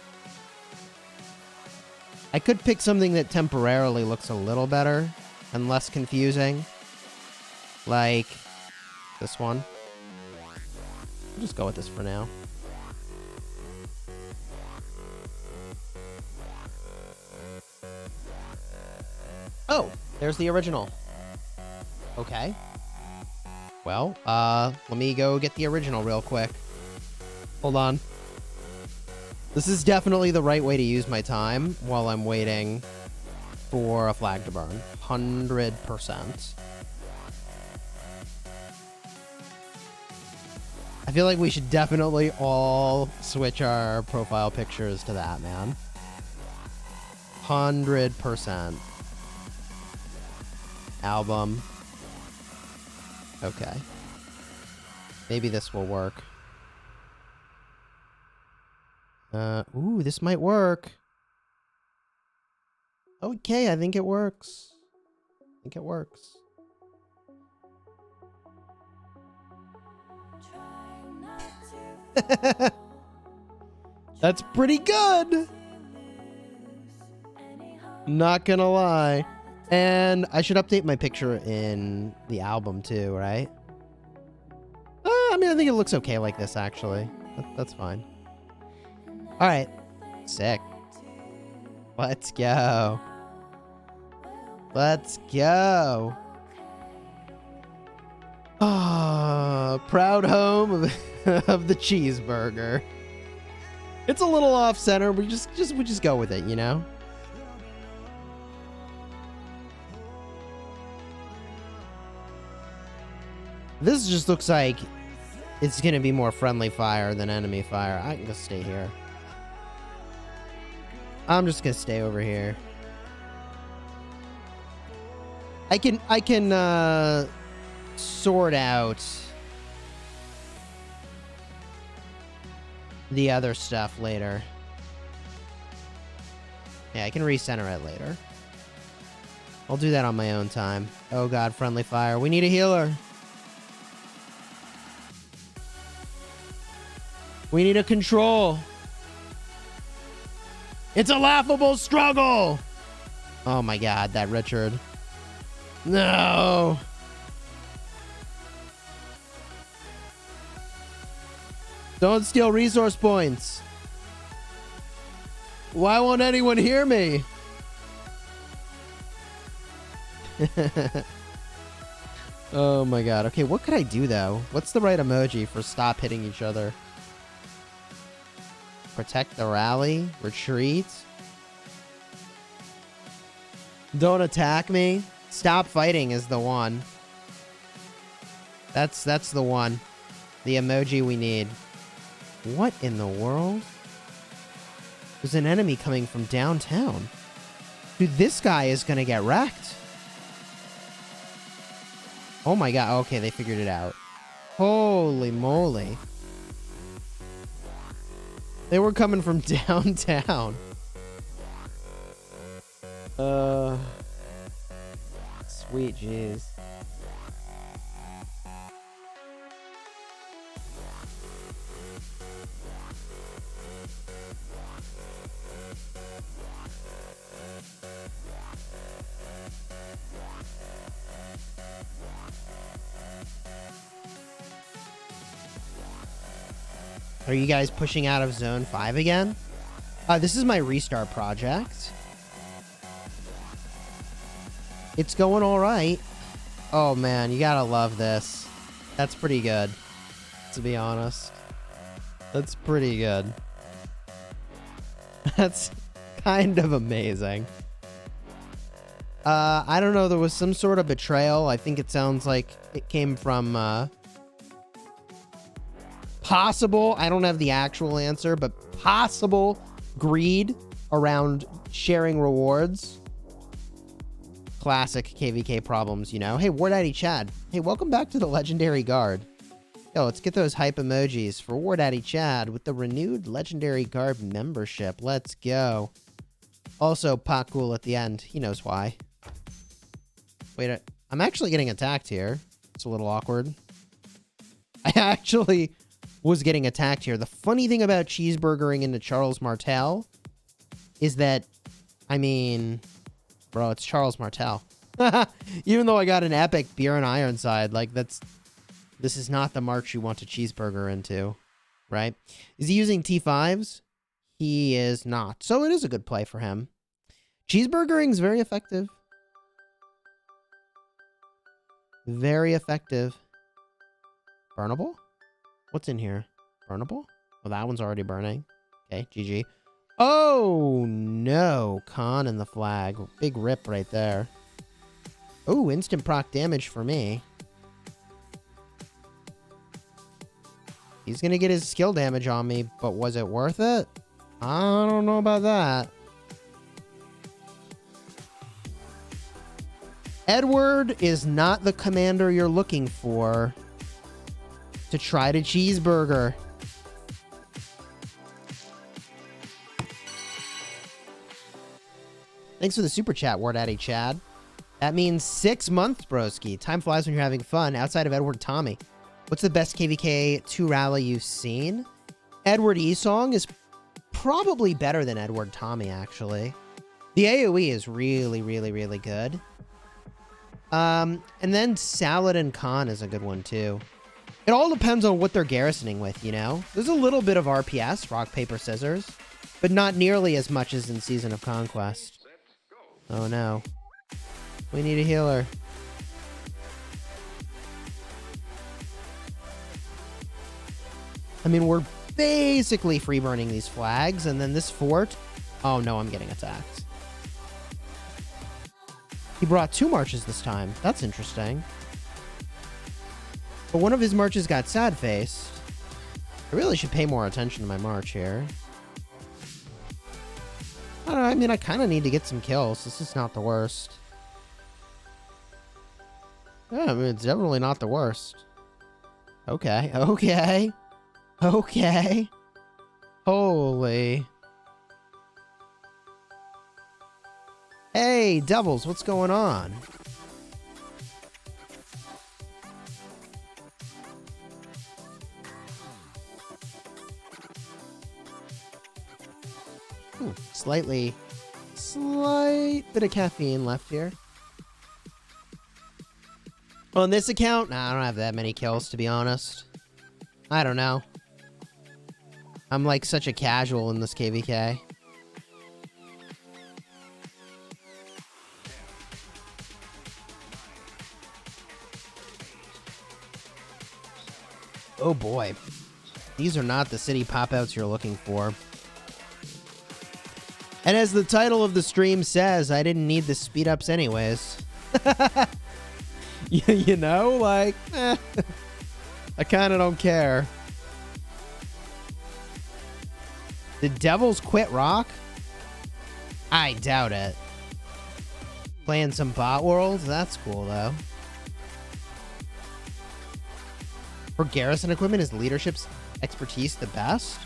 I could pick something that temporarily looks a little better and less confusing. Like this one. I'll just go with this for now. Oh, there's the original. Okay. Well, let me go get the original real quick. Hold on. This is definitely the right way to use my time while I'm waiting for a flag to burn. 100%. I feel like we should definitely all switch our profile pictures to that, man. 100%. Album. Okay. Maybe this will work. Ooh, this might work. Okay, I think it works. I think it works. That's pretty good. Not gonna lie. And I should update my picture in the album too, right? I mean, I think it looks okay like this, actually. That's fine. All right. Sick. Let's go. Let's go. Ah, proud home of the cheeseburger. It's a little off center. We just go with it, you know? This just looks like It's gonna be more friendly fire than enemy fire. I can just stay here. I'm just gonna stay over here. I can sort out the other stuff later. Yeah, I can recenter it later. I'll do that on my own time. Oh god, friendly fire. We need a healer. We need a control. It's a laughable struggle. Oh my god, that Richard. No. Don't steal resource points. Why won't anyone hear me? Oh my god. Okay, what could I do though? What's the right emoji for stop hitting each other? Protect the rally? Retreat? Don't attack me? Stop fighting is the one. That's the one. The emoji we need. What in the world? There's an enemy coming from downtown. Dude, this guy is gonna get wrecked. Oh my god. Okay, they figured it out. Holy moly. They were coming from downtown. Sweet jeez. Are you guys pushing out of Zone 5 again? This is my restart project. It's going all right. Oh man, you gotta love this. That's pretty good, to be honest. That's pretty good. That's kind of amazing. I don't know, there was some sort of betrayal. I think it sounds like it came from, possible, I don't have the actual answer, but possible greed around sharing rewards. Classic KVK problems, you know. Hey, War Daddy Chad. Hey, welcome back to the Legendary Guard. Yo, let's get those hype emojis for War Daddy Chad with the renewed Legendary Guard membership. Let's go. Also, pot cool at the end. He knows why. Wait, I'm actually getting attacked here. It's a little awkward. I actually was getting attacked here. The funny thing about cheeseburgering into Charles Martel is that, I mean, bro, it's Charles Martel. Even though I got an epic beer and Ironside, like this is not the march you want a cheeseburger into, right? Is he using T5s? He is not. So it is a good play for him. Cheeseburgering is very effective. Very effective. Burnable? What's in here? Burnable? Well, that one's already burning. Okay, GG. Oh, no. Khan and the flag. Big rip right there. Oh, instant proc damage for me. He's going to get his skill damage on me, but was it worth it? I don't know about that. Edward is not the commander you're looking for to try to cheeseburger. Thanks for the super chat, War Daddy Chad. That means 6 months, broski. Time flies when you're having fun. Outside of Edward Tommy, what's the best KVK 2 rally you've seen? Edward E-Song is probably better than Edward Tommy, actually. The AOE is really, really, really good. And then Salad and Khan is a good one, too. It all depends on what they're garrisoning with, you know? There's a little bit of RPS, rock, paper, scissors, but not nearly as much as in Season of Conquest. Oh, no. We need a healer. I mean, we're basically free burning these flags, and then this fort... Oh, no, I'm getting attacked. He brought 2 marches this time. That's interesting. But one of his marches got sad-faced. I really should pay more attention to my march here. I don't know, I mean, I kind of need to get some kills. This is not the worst. Yeah, I mean, it's definitely not the worst. Okay, okay. Okay. Holy. Hey, Devils, what's going on? Slight bit of caffeine left here. On this account, nah, I don't have that many kills, to be honest. I don't know. I'm like such a casual in this KVK. Oh boy. These are not the city pop-outs you're looking for. And as the title of the stream says, I didn't need the speed ups anyways. You know, like, I kind of don't care. Did Devils quit Rock? I doubt it. Playing some bot worlds? That's cool, though. For Garrison equipment, is leadership's expertise the best?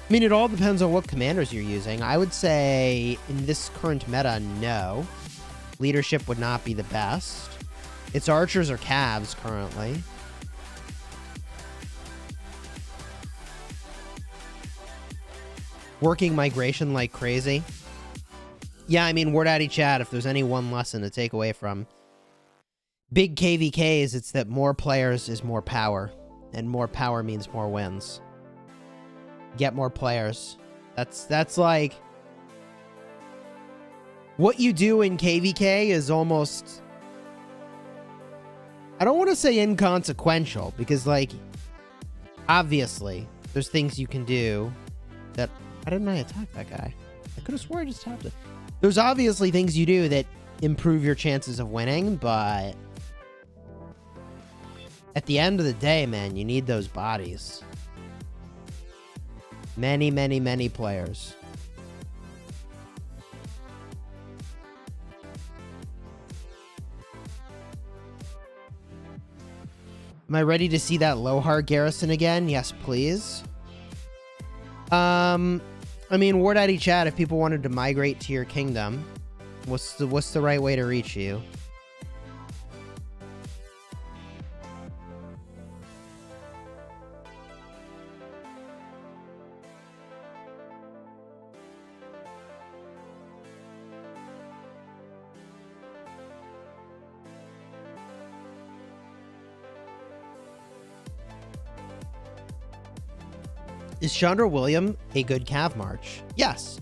I mean, it all depends on what commanders you're using. I would say in this current meta, no. Leadership would not be the best. It's archers or calves currently. Working migration like crazy. Yeah, I mean, Word Addy chat, if there's any one lesson to take away from big KVKs, it's that more players is more power. And more power means more wins. Get more players. That's like... What you do in KVK is almost... I don't want to say inconsequential, because, like, obviously, there's things you can do that... How didn't I attack that guy? I could have sworn I just tapped it. There's obviously things you do that improve your chances of winning, but... At the end of the day, man, you need those bodies. Many, many, many players. Am I ready to see that Lohar garrison again? Yes, please. I mean, Word Addy chat, if people wanted to migrate to your kingdom, what's the right way to reach you? Is Chandra William a good Cav March? Yes.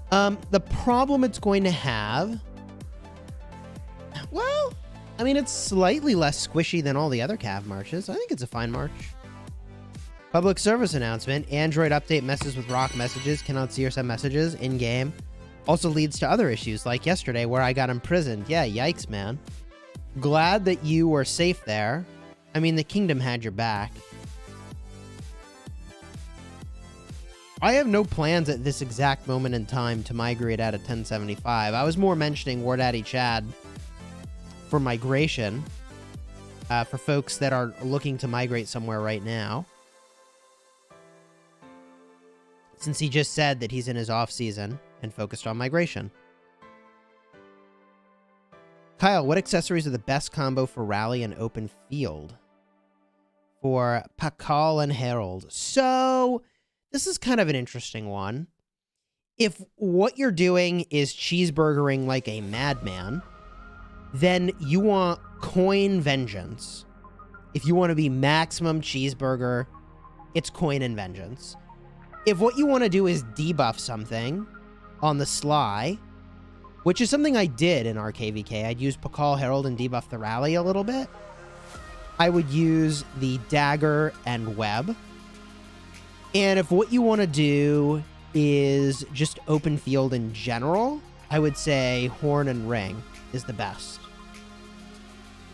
The problem it's going to have... Well, I mean, it's slightly less squishy than all the other Cav Marches. I think it's a fine march. Public service announcement. Android update messes with Rock messages. Cannot see or send messages in-game. Also leads to other issues, like yesterday where I got imprisoned. Yeah, yikes, man. Glad that you were safe there. I mean, the kingdom had your back. I have no plans at this exact moment in time to migrate out of 1075. I was more mentioning Word Addy Chad for migration, for folks that are looking to migrate somewhere right now. Since he just said that he's in his off season and focused on migration. Kyle, what accessories are the best combo for rally and open field? For Pakal and Herald. So... This is kind of an interesting one. If what you're doing is cheeseburgering like a madman, then you want coin vengeance. If you want to be maximum cheeseburger, it's coin and vengeance. If what you want to do is debuff something on the sly, which is something I did in our KVK, I'd use Pakal Herald and debuff the rally a little bit. I would use the dagger and web. And if what you want to do is just open field in general, I would say horn and ring is the best.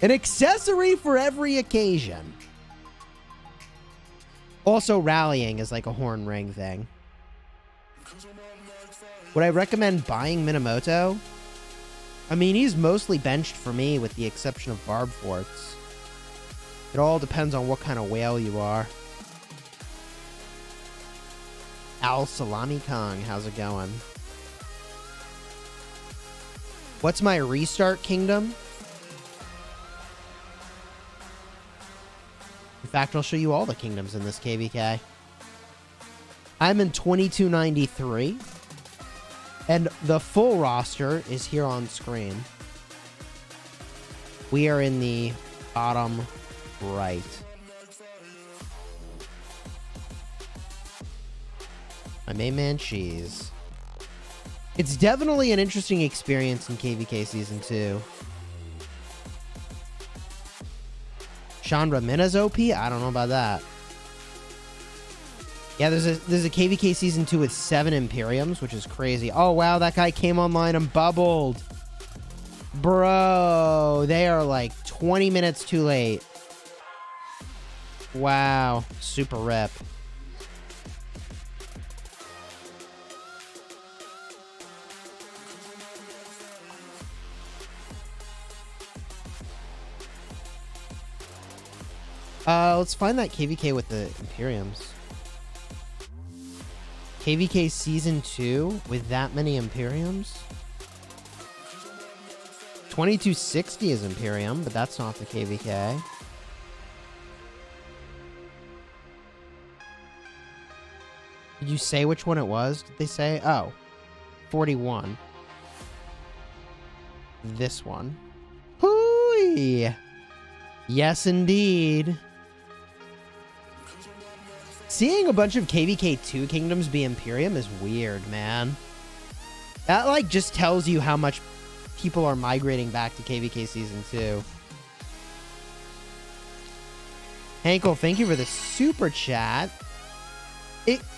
An accessory for every occasion. Also, rallying is like a horn ring thing. Would I recommend buying Minamoto? I mean, he's mostly benched for me with the exception of Barb Forts. It all depends on what kind of whale you are. Al Salami Kong, how's it going? What's my restart kingdom? In fact, I'll show you all the kingdoms in this KVK. I'm in 2293. And the full roster is here on screen. We are in the bottom right. My main man Cheese. It's definitely an interesting experience in KVK Season 2. Chandra Mina's OP? I don't know about that. Yeah, there's a KVK Season 2 with 7 Imperiums, which is crazy. Oh, wow, that guy came online and bubbled. Bro, they are like 20 minutes too late. Wow, super rep. Let's find that KVK with the Imperiums. KVK Season 2 with that many Imperiums? 2260 is Imperium, but that's not the KVK. Did you say which one it was? Did they say? Oh, 41. This one. Hooey! Yes, indeed. Seeing a bunch of KVK 2 kingdoms be Imperium is weird, man. That, like, just tells you how much people are migrating back to KVK Season 2. Hankel, thank you for the super chat.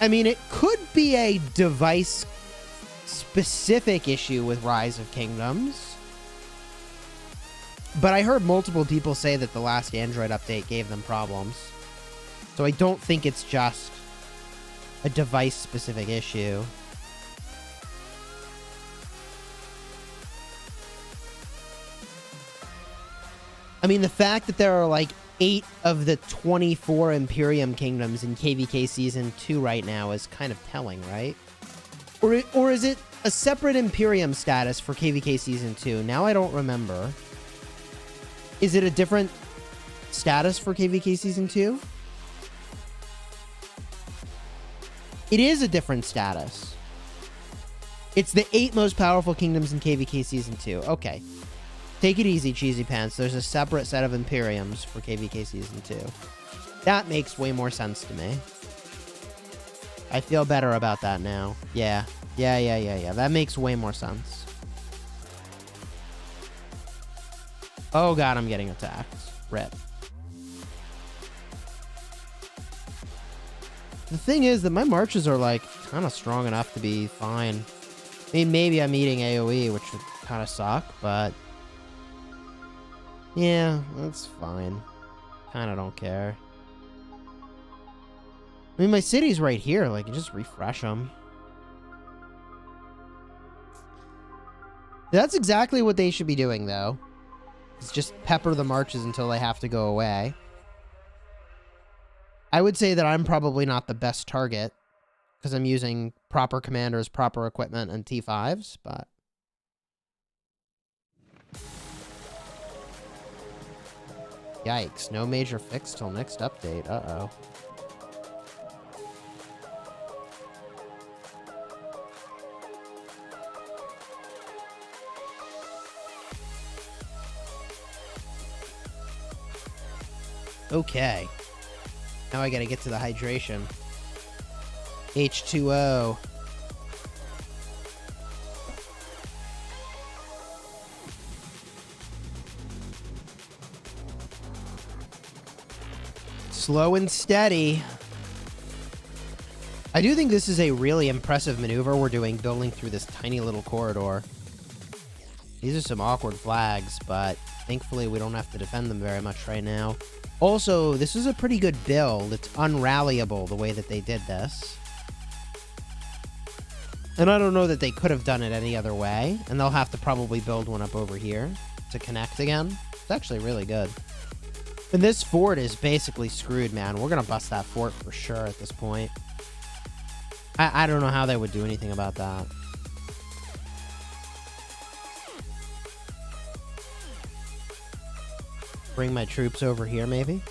I mean, it could be a device-specific issue with Rise of Kingdoms. But I heard multiple people say that the last Android update gave them problems. So I don't think it's just a device-specific issue. I mean, the fact that there are like 8 of the 24 Imperium kingdoms in KVK Season 2 right now is kind of telling, right? Or is it a separate Imperium status for KVK Season 2? Now I don't remember. Is it a different status for KVK Season 2? It is a different status. It's the 8 most powerful kingdoms in KVK Season 2. Okay. Take it easy, Cheesy Pants. There's a separate set of Imperiums for KVK Season 2. That makes way more sense to me. I feel better about that now. Yeah. Yeah. That makes way more sense. Oh god, I'm getting attacked. Rip. The thing is that my marches are, like, kind of strong enough to be fine. I mean, maybe I'm eating AOE, which would kind of suck, but... yeah, that's fine. Kind of don't care. I mean, my city's right here. Like, you just refresh them. That's exactly what they should be doing, though. Is just pepper the marches until they have to go away. I would say that I'm probably not the best target because I'm using proper commanders, proper equipment, and T5s, but... yikes, no major fix till next update. Uh-oh. Okay. Now I gotta get to the hydration. H2O. Slow and steady. I do think this is a really impressive maneuver we're doing, building through this tiny little corridor. These are some awkward flags, but thankfully we don't have to defend them very much right now. Also, this is a pretty good build. It's unrallyable the way that they did this. And I don't know that they could have done it any other way. And they'll have to probably build one up over here to connect again. It's actually really good. And this fort is basically screwed, man. We're going to bust that fort for sure at this point. I don't know how they would do anything about that. Bring my troops over here, maybe?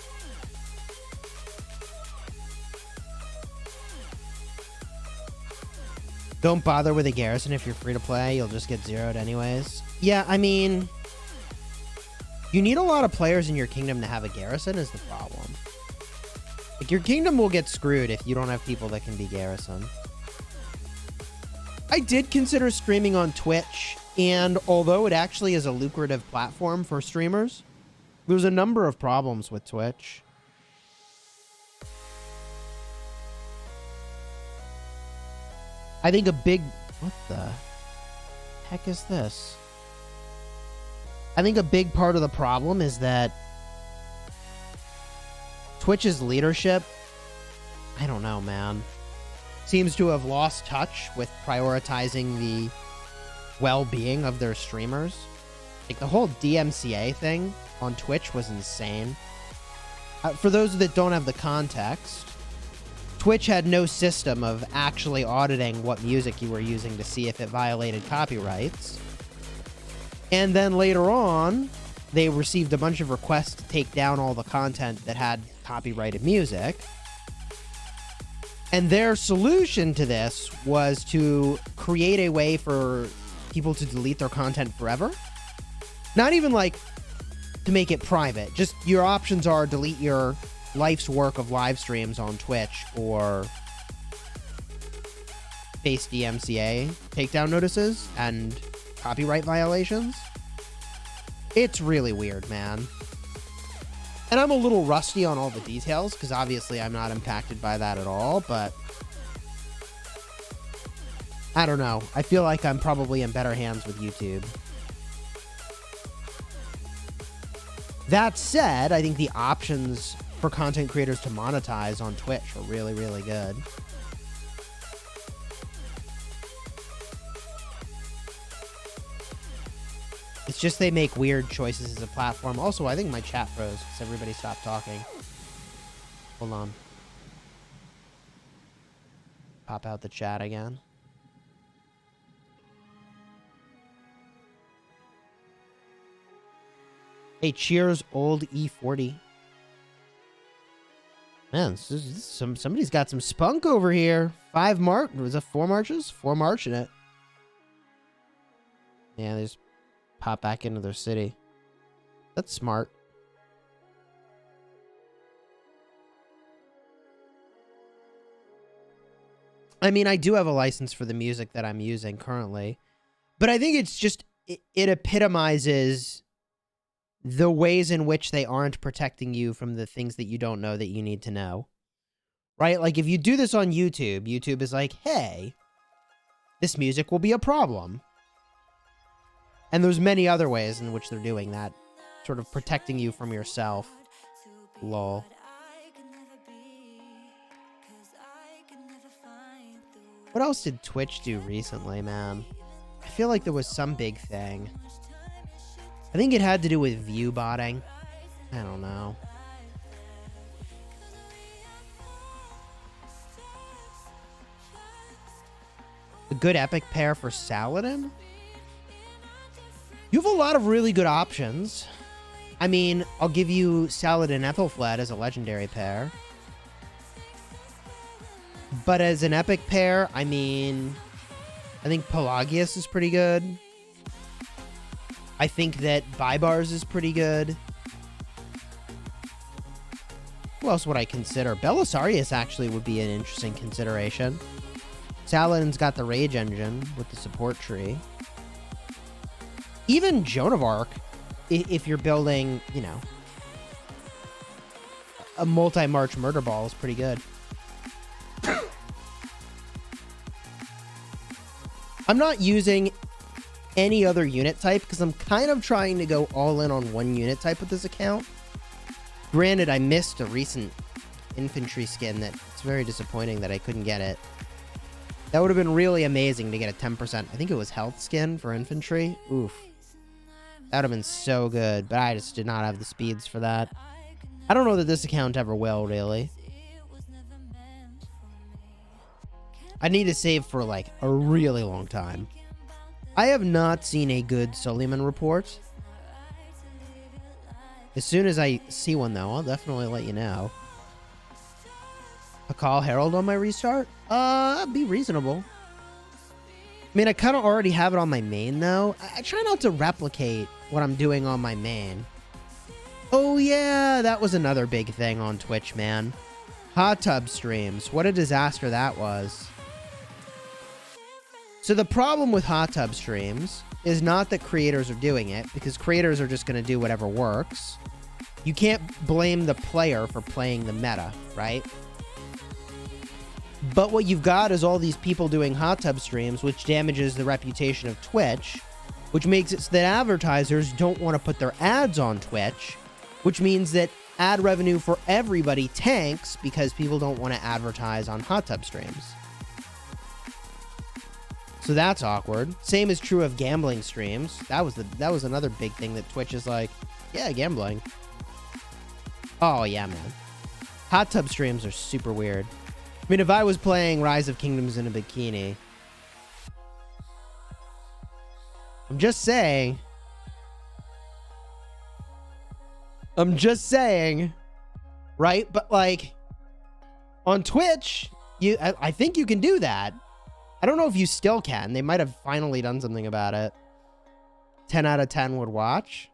Don't bother with a garrison if you're free to play. You'll just get zeroed anyways. Yeah, I mean, you need a lot of players in your kingdom to have a garrison is the problem. Like, your kingdom will get screwed if you don't have people that can be garrison. I did consider streaming on Twitch, and although it actually is a lucrative platform for streamers, there's a number of problems with Twitch. I think a big... What the heck is this? I think a big part of the problem is that Twitch's leadership, I don't know, man, seems to have lost touch with prioritizing the well-being of their streamers. Like, the whole DMCA thing on Twitch was insane. For those that don't have the context, Twitch had no system of actually auditing what music you were using to see if it violated copyrights. And then later on, they received a bunch of requests to take down all the content that had copyrighted music. And their solution to this was to create a way for people to delete their content forever. Not even like to make it private. Just your options are delete your life's work of live streams on Twitch or face DMCA takedown notices and copyright violations. It's really weird, man. And I'm a little rusty on all the details because obviously I'm not impacted by that at all, but I don't know. I feel like I'm probably in better hands with YouTube. That said, I think the options for content creators to monetize on Twitch are really, really good. It's just they make weird choices as a platform. Also, I think my chat froze because everybody stopped talking. Hold on. Pop out the chat again. Hey, cheers, old E40. Man, somebody's got some spunk over here. Was it 4 marches? 4 marching it. Yeah, they just pop back into their city. That's smart. I mean, I do have a license for the music that I'm using currently, but I think it's just, it epitomizes the ways in which they aren't protecting you from the things that you don't know that you need to know. Right? Like, if you do this on YouTube, YouTube is like, hey, this music will be a problem. And there's many other ways in which they're doing that. Sort of protecting you from yourself. Lol. What else did Twitch do recently, man? I feel like there was some big thing. I think it had to do with view botting. I don't know. A good epic pair for Saladin? You have a lot of really good options. I mean, I'll give you Saladin Ethelfled as a legendary pair. But as an epic pair, I mean, I think Pelagius is pretty good. I think that Baibars is pretty good. Who else would I consider? Belisarius actually would be an interesting consideration. Saladin's got the Rage Engine with the support tree. Even Joan of Arc, if you're building, you know, a multi-march murder ball, is pretty good. I'm not using any other unit type because I'm kind of trying to go all in on one unit type with this account. Granted, I missed a recent infantry skin that it's very disappointing that I couldn't get it. That would have been really amazing to get a 10%. I think it was health skin for infantry. Oof. That would have been so good, but I just did not have the speeds for that. I don't know that this account ever will, really. I need to save for, like, a really long time. I have not seen a good Suleiman report. As soon as I see one, though, I'll definitely let you know. A call Herald on my restart? That'd be reasonable. I mean, I kind of already have it on my main, though. I try not to replicate what I'm doing on my main. Oh, yeah, that was another big thing on Twitch, man. Hot tub streams. What a disaster that was. So the problem with hot tub streams is not that creators are doing it, because creators are just going to do whatever works. You can't blame the player for playing the meta, right? But what you've got is all these people doing hot tub streams, which damages the reputation of Twitch, which makes it so that advertisers don't want to put their ads on Twitch, which means that ad revenue for everybody tanks because people don't want to advertise on hot tub streams. So that's awkward. Same is true of gambling streams. That was another big thing that Twitch is like, yeah, gambling. Oh yeah, man. Hot tub streams are super weird. I mean, if I was playing Rise of Kingdoms in a bikini, I'm just saying, right? But like on Twitch, I think you can do that. I don't know if you still can. They might have finally done something about it. 10 out of 10 would watch.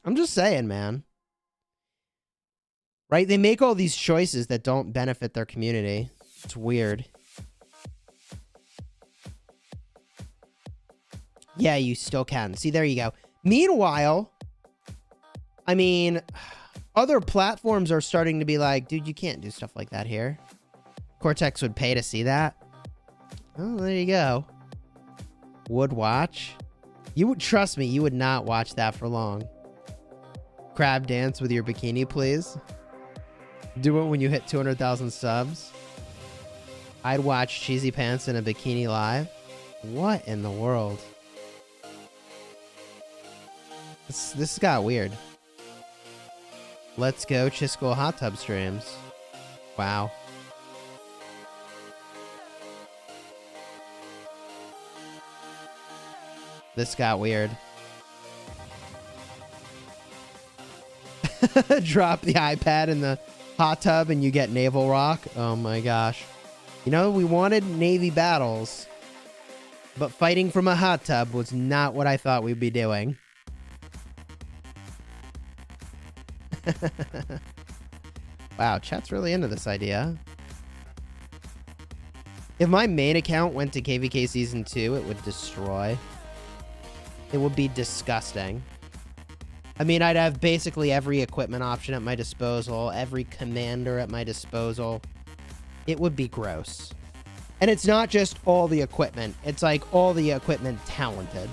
I'm just saying, man. Right? They make all these choices that don't benefit their community. It's weird. Yeah, you still can. See, there you go. Meanwhile, I mean, other platforms are starting to be like, dude, you can't do stuff like that here. Cortex would pay to see that. Oh, there you go. Would watch. You would, trust me, you would not watch that for long. Crab dance with your bikini, please. Do it when you hit 200,000 subs. I'd watch Cheesy Pants in a bikini live. What in the world? This got weird. Let's go Chisgule hot tub streams. Wow. This got weird. Drop the iPad in the hot tub and you get naval rock. Oh my gosh. You know, we wanted Navy battles, but fighting from a hot tub was not what I thought we'd be doing. Wow, chat's really into this idea. If my main account went to KVK Season 2, it would destroy. It would be disgusting. I mean, I'd have basically every equipment option at my disposal, every commander at my disposal. It would be gross. And it's not just all the equipment. It's like all the equipment talented.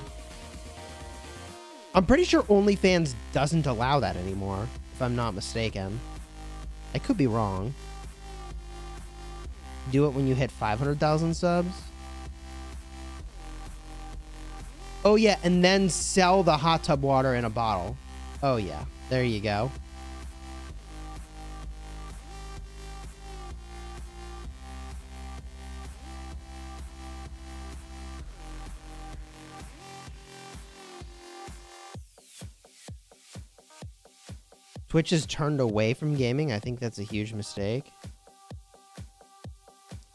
I'm pretty sure OnlyFans doesn't allow that anymore, if I'm not mistaken. I could be wrong. Do it when you hit 500,000 subs? Oh, yeah, and then sell the hot tub water in a bottle. Oh, yeah. There you go. Twitch has turned away from gaming. I think that's a huge mistake.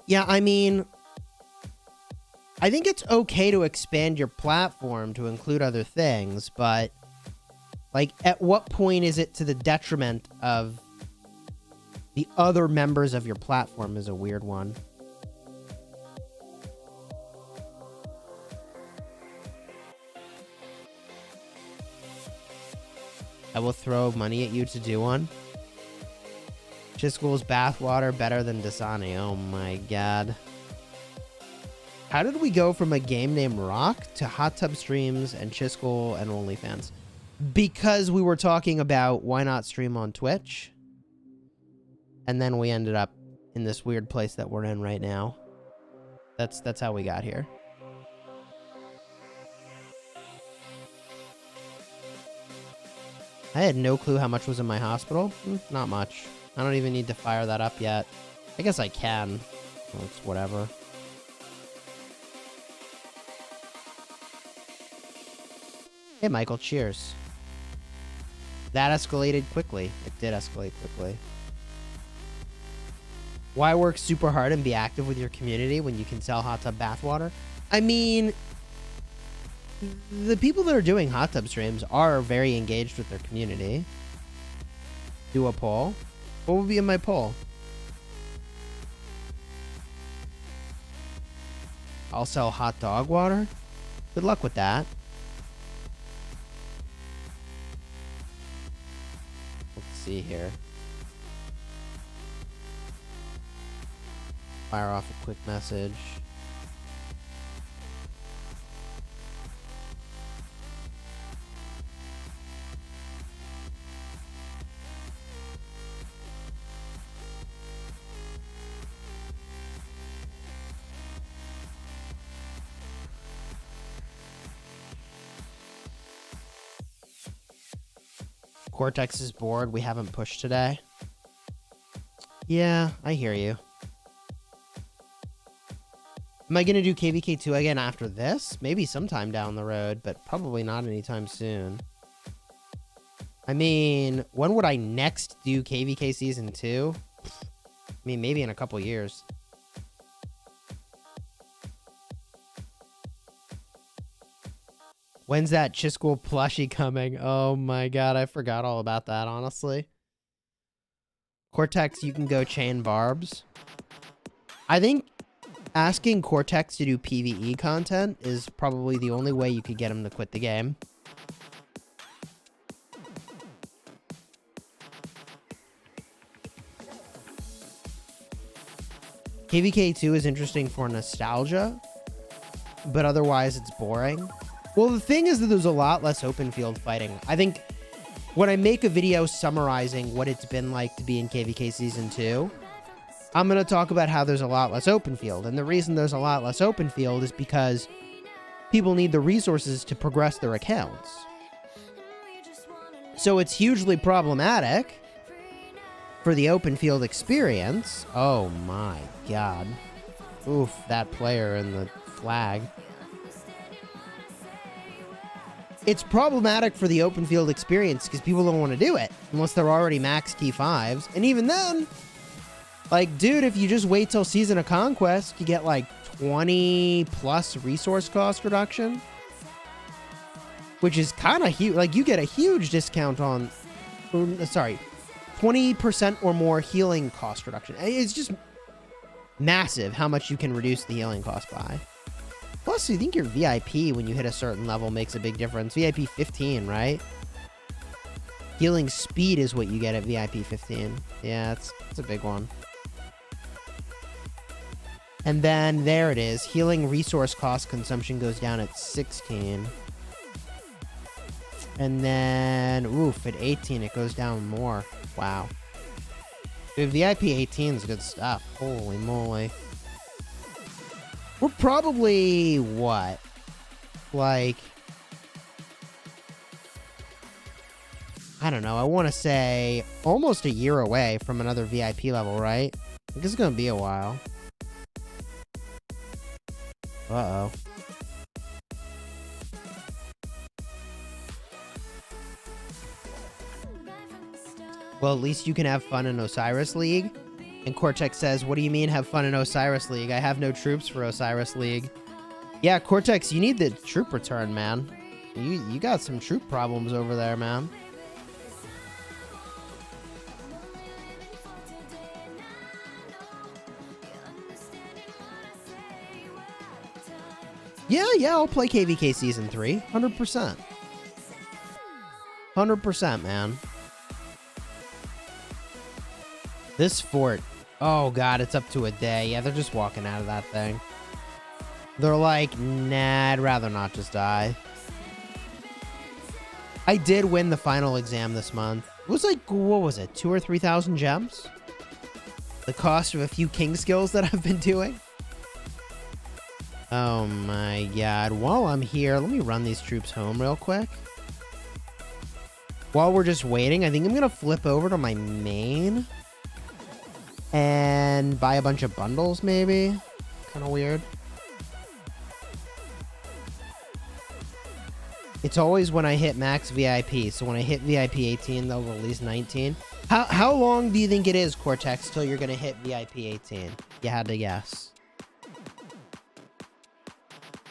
Yeah, I mean, I think it's okay to expand your platform to include other things, but like, at what point is it to the detriment of the other members of your platform is a weird one. I will throw money at you to do one. Chisgule's bathwater better than Dasani. Oh my god. How did we go from a game named Rock to hot tub streams and Chisgule and OnlyFans? Because we were talking about why not stream on Twitch. And then we ended up in this weird place that we're in right now. That's how we got here. I had no clue how much was in my hospital. Not much. I don't even need to fire that up yet. I guess I can. Well, it's whatever. Hey, Michael, cheers. That escalated quickly. It did escalate quickly. Why work super hard and be active with your community when you can sell hot tub bathwater? I mean, the people that are doing hot tub streams are very engaged with their community. Do a poll. What would be in my poll? I'll sell hot dog water? Good luck with that. Let's see here. Fire off a quick message. Cortex is bored. We haven't pushed today. Yeah, I hear you. Am I going to do KVK 2 again after this? Maybe sometime down the road, but probably not anytime soon. I mean, when would I next do KVK Season 2? I mean, maybe in a couple years. When's that Chisgule plushie coming? Oh my god, I forgot all about that, honestly. Cortex, you can go chain barbs. I think asking Cortex to do PvE content is probably the only way you could get him to quit the game. KVK 2 is interesting for nostalgia, but otherwise it's boring. Well, the thing is that there's a lot less open field fighting. I think when I make a video summarizing what it's been like to be in KVK Season 2, I'm going to talk about how there's a lot less open field. And the reason there's a lot less open field is because people need the resources to progress their accounts. So it's hugely problematic for the open field experience. Oh my god. Oof, that player in the flag. It's problematic for the open field experience because people don't want to do it unless they're already max T5s. And even then, like, dude, if you just wait till Season of Conquest, you get like 20 plus resource cost reduction, which is kind of huge. Like, you get a huge discount on, sorry, 20% or more healing cost reduction. It's just massive how much you can reduce the healing cost by. Plus, I think your VIP, when you hit a certain level, makes a big difference. VIP 15, right? Healing speed is what you get at VIP 15. Yeah, it's a big one. And then, there it is. Healing resource cost consumption goes down at 16. And then, oof, at 18, it goes down more. Wow. Dude, VIP 18 is good stuff. Holy moly. We're probably, what? Like, I don't know. I want to say almost a year away from another VIP level, right? I think it's going to be a while. Uh-oh. Well, at least you can have fun in Osiris League. And Cortex says, what do you mean have fun in Osiris League? I have no troops for Osiris League. Yeah, Cortex, you need the troop return, man. You got some troop problems over there, man. Yeah, I'll play KVK Season 3. 100%. 100%, man. This fort. Oh, God, it's up to a day. Yeah, they're just walking out of that thing. They're like, nah, I'd rather not just die. I did win the final exam this month. It was like, what was it, 2,000 or 3,000 gems? The cost of a few king skills that I've been doing. Oh my god. While I'm here, let me run these troops home real quick. While we're just waiting, I think I'm going to flip over to my main and buy a bunch of bundles, maybe. Kind of weird. It's always when I hit max VIP. So when I hit VIP 18, they'll release 19. How long do you think it is, Cortex, till you're going to hit VIP 18? You had to guess.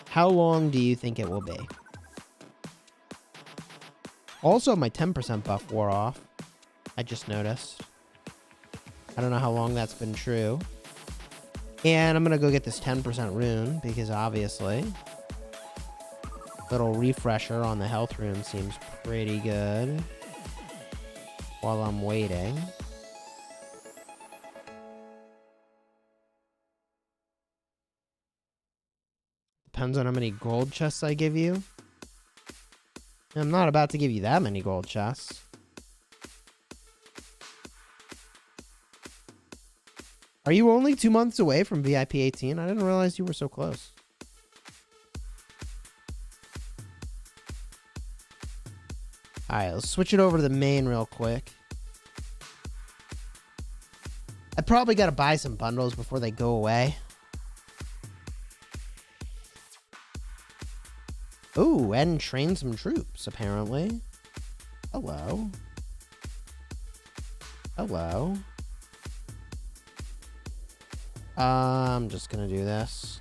How long do you think it will be? Also, my 10% buff wore off. I just noticed. I don't know how long that's been true. And I'm going to go get this 10% rune, because obviously... Little refresher on the health rune seems pretty good. While I'm waiting. Depends on how many gold chests I give you. I'm not about to give you that many gold chests. Are you only 2 months away from VIP 18? I didn't realize you were so close. Alright, let's switch it over to the main real quick. I probably got to buy some bundles before they go away. Ooh, and train some troops, apparently. Hello. Hello. I'm just gonna do this.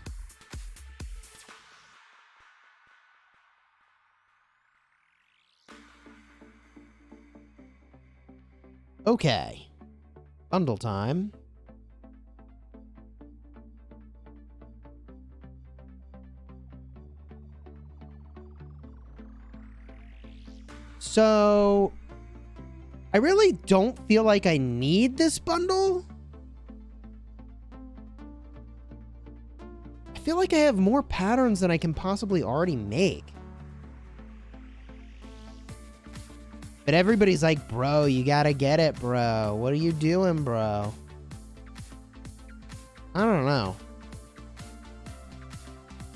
Okay. Bundle time. So, I really don't feel like I need this bundle. I feel like I have more patterns than I can possibly already make. But everybody's like, bro, you gotta get it, bro. What are you doing, bro? I don't know.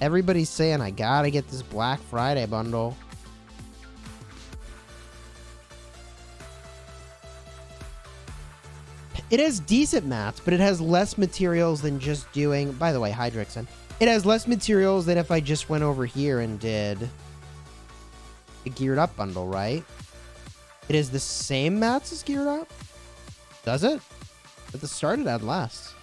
Everybody's saying I gotta get this Black Friday bundle. It has decent mats, but it has less materials than just doing... By the way, Hydrixon. It has less materials than if I just went over here and did the Geared Up bundle, right? It is the same mats as Geared Up? Does it? At the start, it had less.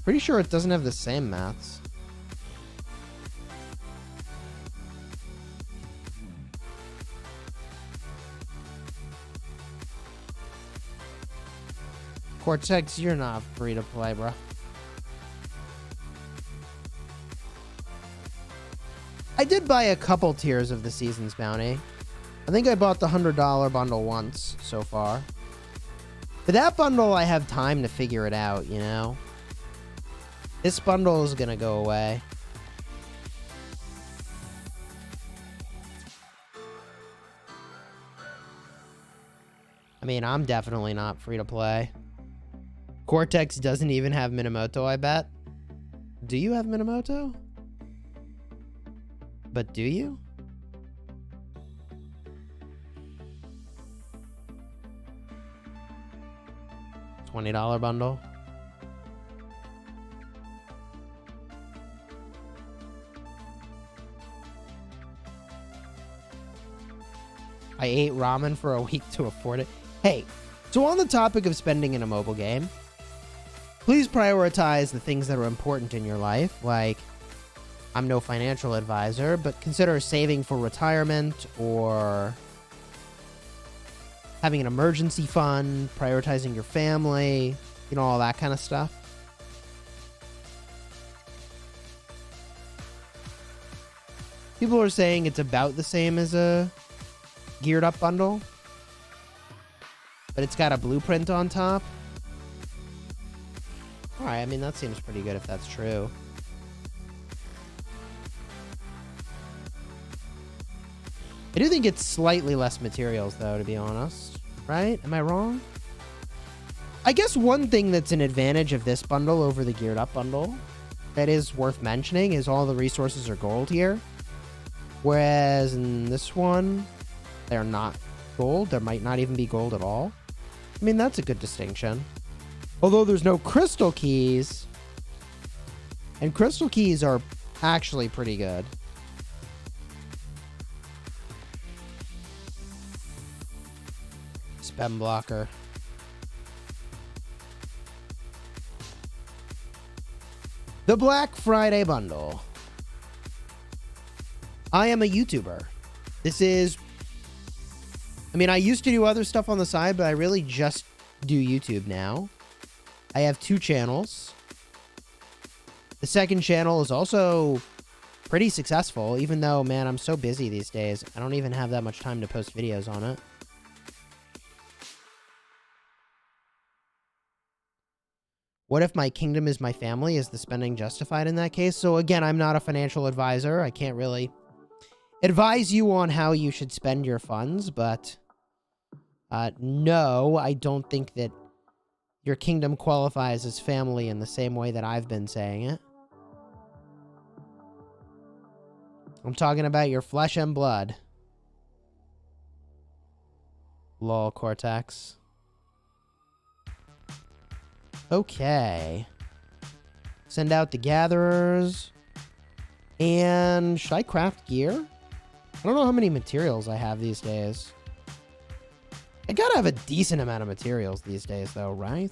Pretty sure it doesn't have the same mats. Cortex, you're not free to play, bro. I did buy a couple tiers of the Season's Bounty. I think I bought the $100 bundle once so far. But that bundle, I have time to figure it out, you know? This bundle is gonna go away. I mean, I'm definitely not free to play. Cortex doesn't even have Minamoto, I bet. Do you have Minamoto? But do you? $20 bundle. I ate ramen for a week to afford it. Hey, so on the topic of spending in a mobile game, please prioritize the things that are important in your life. Like, I'm no financial advisor, but consider saving for retirement or having an emergency fund, prioritizing your family, you know, all that kind of stuff. People are saying it's about the same as a Geared Up bundle. but it's got a blueprint on top. All right, I mean, that seems pretty good if that's true. I do think it's slightly less materials, though, to be honest. Right? Am I wrong? I guess one thing that's an advantage of this bundle over the geared up bundle that is worth mentioning is all the resources are gold here. Whereas in this one, they're not gold. There might not even be gold at all. I mean, that's a good distinction. Although there's no crystal keys. And crystal keys are actually pretty good. Spam blocker. The Black Friday bundle. I am a YouTuber. This is... I mean, I used to do other stuff on the side, but I really just do YouTube now. I have 2 channels. The second channel is also pretty successful, even though, man, I'm so busy these days. I don't even have that much time to post videos on it. What if my kingdom is my family? Is the spending justified in that case? So again, I'm not a financial advisor. I can't really advise you on how you should spend your funds, but no, I don't think that your kingdom qualifies as family in the same way that I've been saying it. I'm talking about your flesh and blood. Lol, Cortex. Okay. Send out the gatherers. And should I craft gear? I don't know how many materials I have these days. I gotta have a decent amount of materials these days, though, right?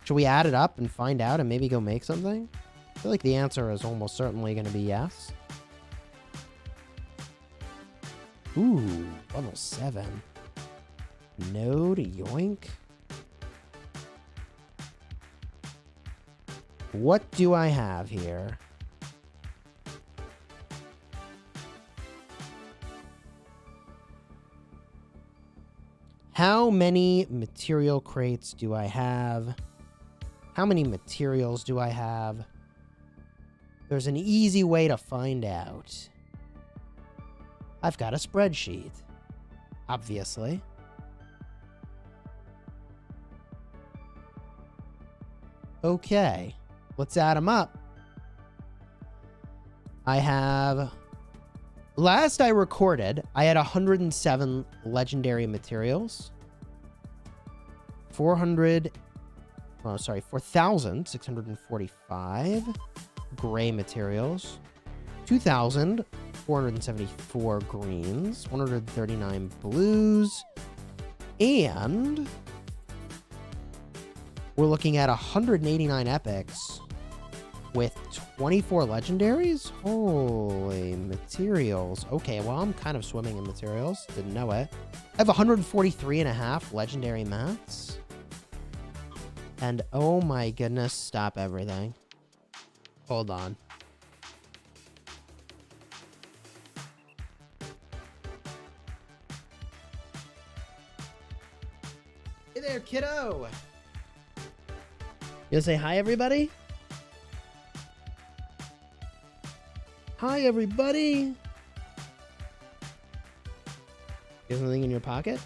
Should we add it up and find out and maybe go make something? I feel like the answer is almost certainly going to be yes. Ooh, level 7. Node, yoink. What do I have here? How many material crates do I have? How many materials do I have? There's an easy way to find out. I've got a spreadsheet, obviously. Okay, let's add them up. I have... Last I recorded, I had 107 legendary materials. 4,645 gray materials. 2,474 greens. 139 blues. And we're looking at 189 epics with 24 legendaries? Holy materials. Okay, well, I'm kind of swimming in materials. Didn't know it. I have 143.5 legendary mats. And oh my goodness, stop everything. Hold on. Hey there, kiddo! You gonna say hi, everybody? Hi, everybody! You have something in your pocket?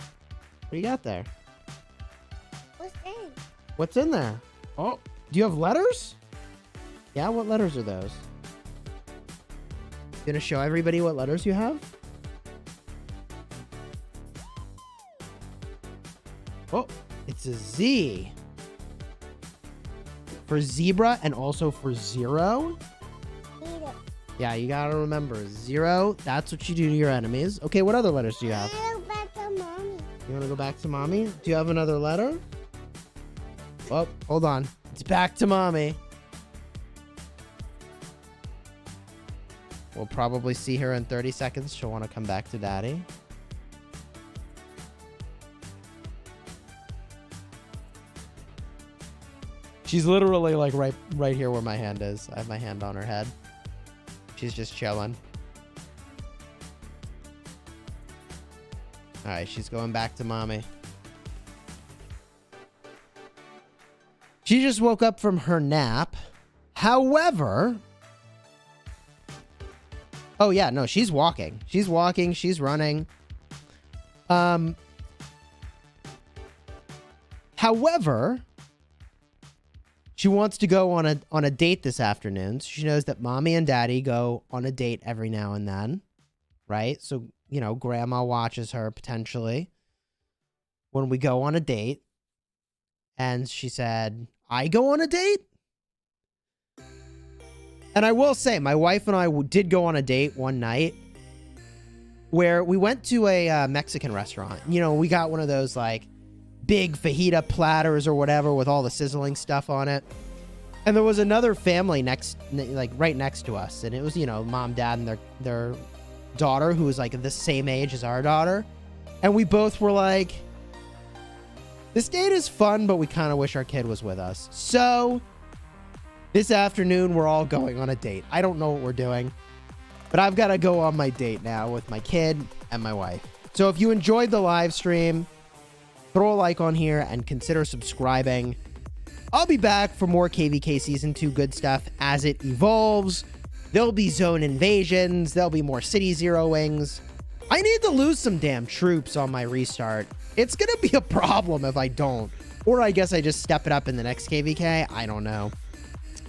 What do you got there? What's in? What's in there? Oh, do you have letters? Yeah, what letters are those? You gonna show everybody what letters you have? Oh, it's a Z. For zebra and also for 0. Yeah, you gotta remember, 0, that's what you do to your enemies. Okay, what other letters do you have? I go back to mommy. You wanna go back to mommy? Do you have another letter? Oh, hold on. It's back to mommy. We'll probably see her in 30 seconds. She'll want to come back to daddy. She's literally like right here where my hand is. I have my hand on her head. She's just chilling. All right, she's going back to mommy. She just woke up from her nap. However... Oh, yeah, no, she's walking. She's walking. She's running. However, she wants to go on a date this afternoon. So she knows that mommy and daddy go on a date every now and then, right? So, you know, grandma watches her potentially when we go on a date. And she said, I go on a date? And I will say, my wife and I did go on a date one night where we went to a Mexican restaurant. You know, we got one of those, like, big fajita platters or whatever with all the sizzling stuff on it. And there was another family right next to us. And it was, you know, mom, dad, and their daughter, who was, like, the same age as our daughter. And we both were like, this date is fun, but we kind of wish our kid was with us. So... this afternoon, we're all going on a date. I don't know what we're doing, but I've got to go on my date now with my kid and my wife. So if you enjoyed the live stream, throw a like on here and consider subscribing. I'll be back for more KVK Season 2 good stuff as it evolves. There'll be zone invasions. There'll be more city zeroings. I need to lose some damn troops on my restart. It's going to be a problem if I don't. Or I guess I just step it up in the next KVK. I don't know.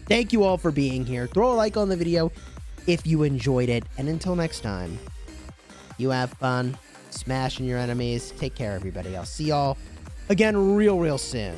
Thank you all for being here. Throw a like on the video if you enjoyed it. And until next time, you have fun smashing your enemies. Take care, everybody. I'll see y'all again real soon.